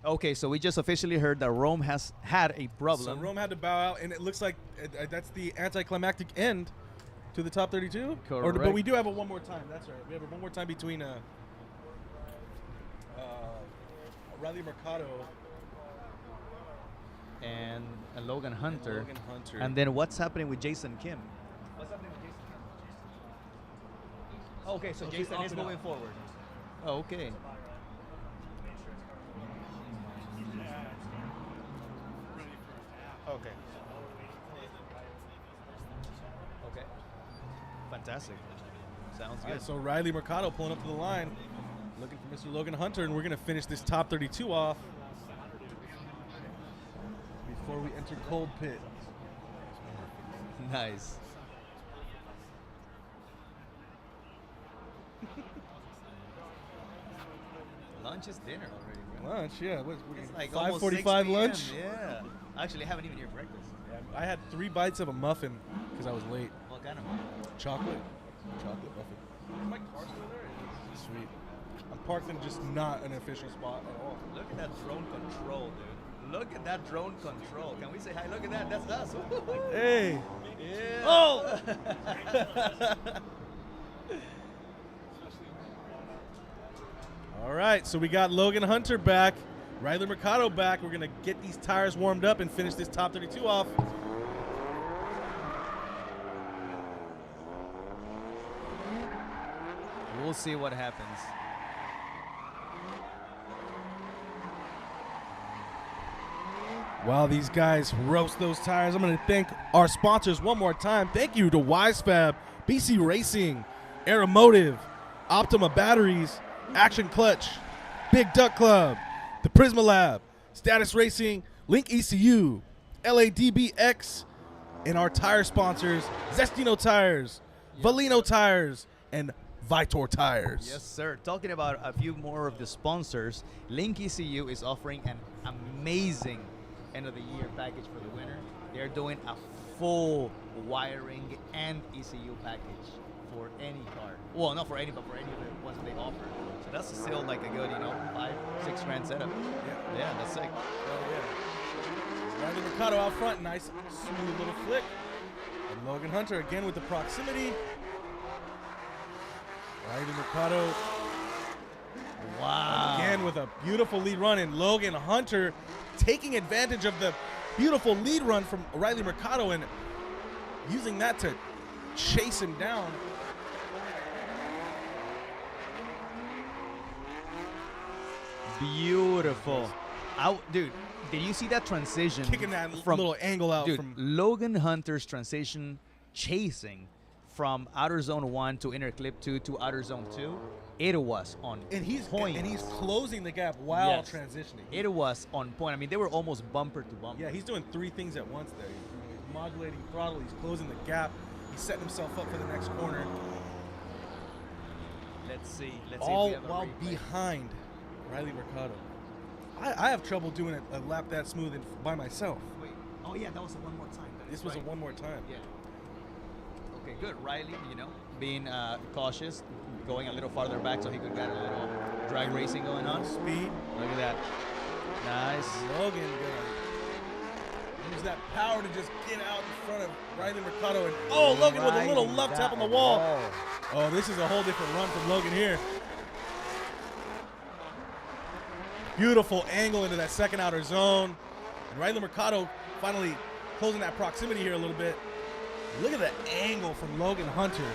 Okay, so we just officially heard that Rome has had a problem. So Rome had to bow out, and it looks like that's the anticlimactic end to the top 32. Correct. But we do have a one more time. That's right. We have a one more time between Riley Marcato and Logan Hunter. Logan Hunter. And then what's happening with Jason Kim? What's happening with Jason Kim? Okay, so Jason is moving forward. Oh, okay. Okay. Okay. Fantastic. Sounds All good. right, so Riley Marcato pulling up to the line, looking for Mr. Logan Hunter, and we're going to finish this top 32 off before we enter cold pit. Nice. Lunch is dinner already, bro. Lunch, yeah. We're It's like 5:45 lunch. Yeah. Actually, I haven't even eaten breakfast. Yeah, I had 3 bites of a muffin because I was late. What kind of? Chocolate muffin. Is my car still there? Sweet. I'm parked in just not an official spot at all. Look at that drone control, dude. Look at that drone control. Can we say hi? Look at that. That's us. Hey. Yeah. Oh. All right, so we got Logan Hunter back, Riley Marcato back. We're going to get these tires warmed up and finish this top 32 off. We'll see what happens. While these guys roast those tires, I'm going to thank our sponsors one more time. Thank you to WiseFab, BC Racing, Aeromotive, Optima Batteries, Action Clutch, Big Duck Club, the Prisma Lab, Status Racing, Link ECU, LADBX, and our tire sponsors, Zestino Tires, Valino Tires, and Vitor Tires. Yes, sir. Talking about a few more of the sponsors, Link ECU is offering an amazing end of the year package for the winter. They're doing a full wiring and ECU package for any car. Well, not for any, but for any of the ones that they offer. So that's still like a good, $5-6 grand setup. Yeah, that's sick. Oh, yeah. Riley Marcato out front, nice smooth little flick. And Logan Hunter again with the proximity. Riley Marcato. Wow. Again with a beautiful lead run, and Logan Hunter taking advantage of the beautiful lead run from Riley Marcato and using that to chase him down. Beautiful. Dude, did you see that transition? Kicking that from little angle out dude, from Logan Hunter's transition chasing from outer zone 1 to inner clip 2 to outer zone 2. It was on point. And he's closing the gap while Yes. transitioning. It was on point. I mean, they were almost bumper to bumper. Yeah, he's doing 3 things at once there. He's modulating throttle, he's closing the gap, he's setting himself up for the next corner. Let's see. All if we have a while replay. behind Riley Marcato. I have trouble doing a lap that smooth by myself. Wait. Oh, yeah, that was a one more time. This was a one more time. Yeah. Okay, good. Riley, being cautious, going a little farther back so he could get a little drag racing going on. Speed. Look at that. Nice. Logan gonna use that power to just get out in front of Riley Marcato. And Logan with a little left tap on the wall. Oh, this is a whole different run from Logan here. Beautiful angle into that second outer zone. And Riley Marcato finally closing that proximity here a little bit. Look at the angle from Logan Hunter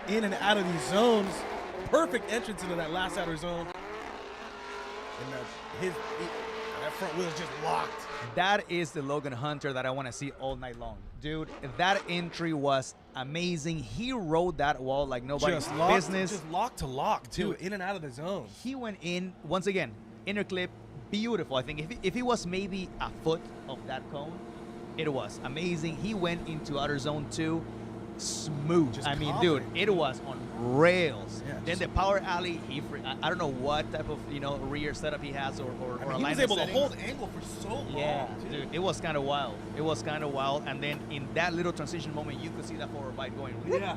in and out of these zones. Perfect entrance into that last outer zone. And that front wheel is just locked. That is the Logan Hunter that I want to see all night long. Dude, that entry was amazing. He rode that wall like nobody's business. Just lock to lock, too, in and out of the zone. He went in, once again, inner clip, beautiful. I think if he was maybe a foot of that cone, it was amazing. He went into outer zone 2, smooth. Just I mean, confident. dude, it was on rails. Yeah, Then just- the power alley, I don't know what type of rear setup he has or I mean, he alignment was able settings. to hold angle for so long. Yeah, too. dude, it was kind of wild. It was kind of wild. And then in that little transition moment, you could see that forward bite going. Yeah.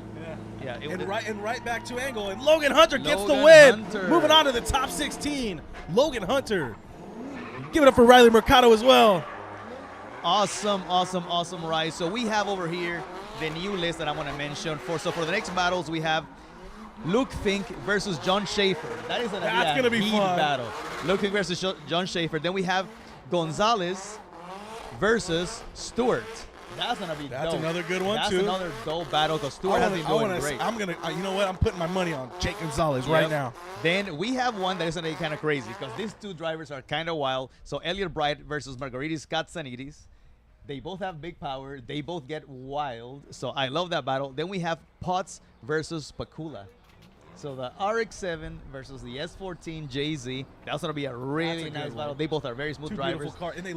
Yeah. And right back to angle, and Logan Hunter gets the Logan win. Hunter. Moving on to the top 16. Logan Hunter. Give it up for Riley Marcato as well. Awesome ride. So we have over here the new list that I want to mention. For the next battles, we have Luke Fink versus John Schaefer. That is gonna be a heat fun. battle. Luke Fink versus John Schaefer. Then we have Gonzalez versus Stewart. That's gonna be That's dope. another good one, That's too. another dope battle because Stewart has been doing great. I'm gonna. You know what? I'm putting my money on Jake Gonzalez right Yep. now. Then we have one that is gonna be kind of crazy because these two drivers are kind of wild. So Elliot Bright versus Margaritis Catanes. They both have big power. They both get wild. So I love that battle. Then we have Potts versus Pakula. So the RX-7 versus the S14 JZ. That's gonna be a really That's a nice good battle. one. They both are very smooth Two drivers. beautiful cars, and they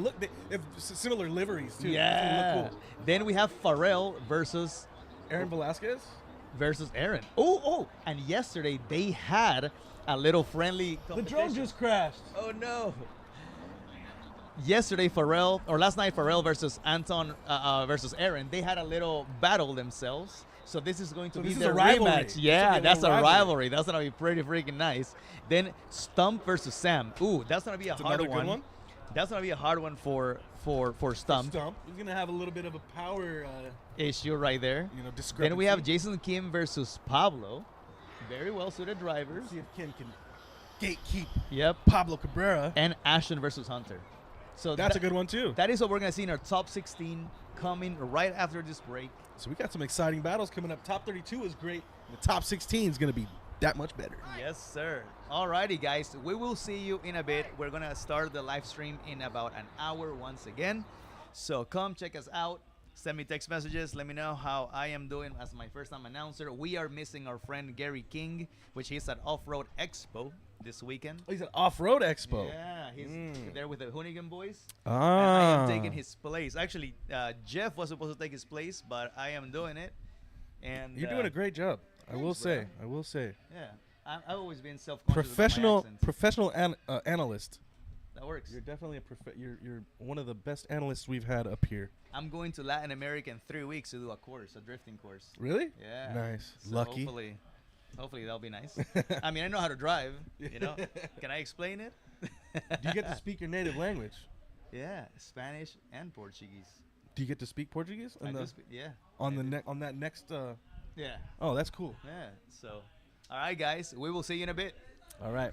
have similar liveries too. They Yeah. look cool. Then we have Ferrell versus Aaron Velasquez. Aaron. Oh, and yesterday they had a little friendly The competition. drone just crashed. Oh no. Yesterday, last night, Ferrell versus Anton versus Aron, they had a little battle themselves. So this is going to So be this is their a rivalry. rematch. This Yeah, will be a that's a little rivalry. That's gonna be pretty freaking nice. Then Stump versus Sam. Ooh, that's gonna be a hard another good one. That's gonna be a hard one for Stump. He's gonna have a little bit of a power Issue right there. discrepancy. Then we have Jason Kim versus Pablo. Very well suited drivers. See if Kim can gatekeep Yep. Pablo Cabrera. And Ashton versus Hunter. So That's a good one too. That is what we're gonna see in our top 16 coming right after this break. So we got some exciting battles coming up. Top 32 is great. The top 16 is gonna be that much better. Yes, sir. Alrighty, guys. We will see you in a bit. We're gonna start the live stream in about an hour once again. So come check us out. Send me text messages. Let me know how I am doing as my first time announcer. We are missing our friend Gary King, which he's at Off-Road Expo this weekend. Oh, he's at Off-Road Expo. Yeah, he's there with the Hoonigan boys. Ah. And I am taking his place. Actually, Jeff was supposed to take his place, but I am doing it. And You're doing a great job. I will say. Yeah, I've always been self-conscious about my accent. Professional analyst. That works. You're definitely you're one of the best analysts we've had up here. I'm going to Latin America in 3 weeks to do a drifting course. Really? Yeah. Nice. So Lucky. Hopefully that'll be nice. I mean, I know how to drive. Can I explain it? Do you get to speak your native language? Yeah, Spanish and Portuguese. Do you get to speak Portuguese? Yeah. On that next. Yeah. Oh, that's cool. Yeah. So, all right, guys, we will see you in a bit. All right.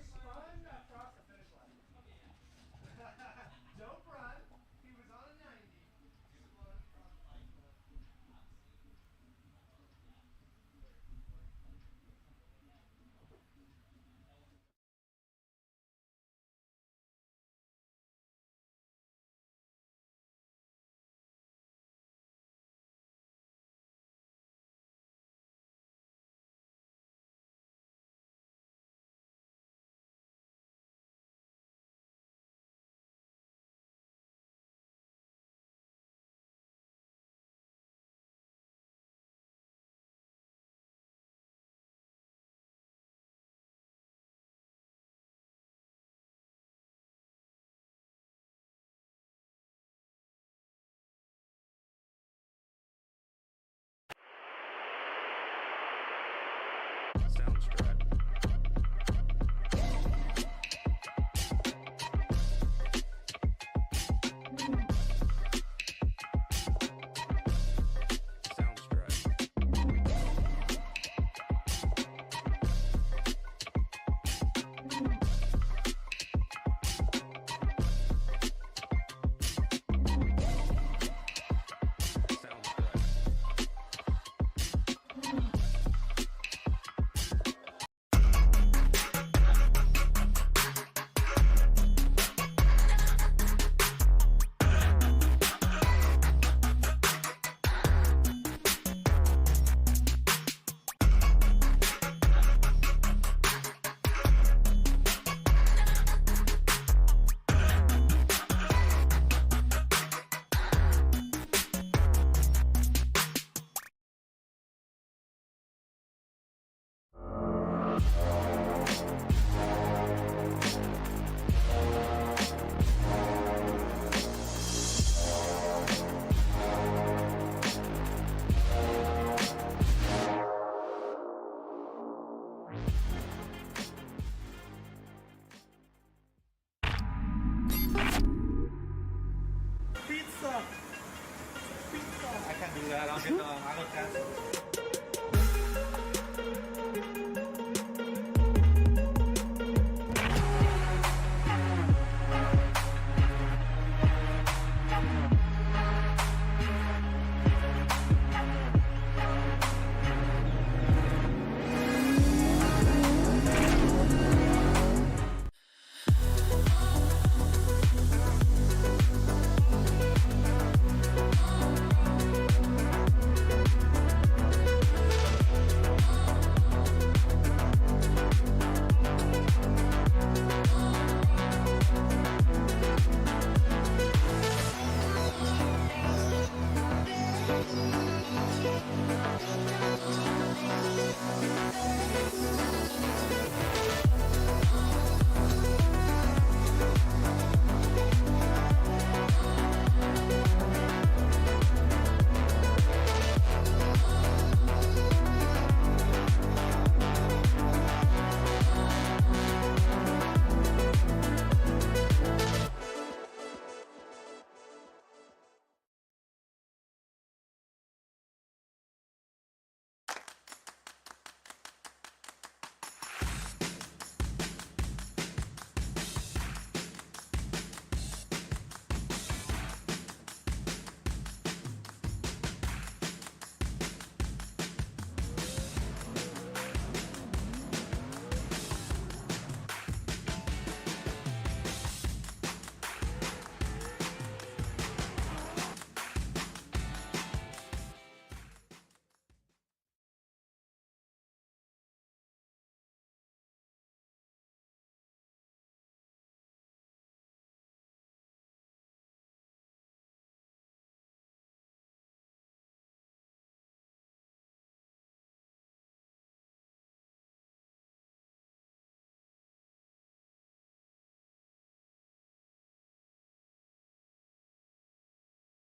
I'll get the auto test.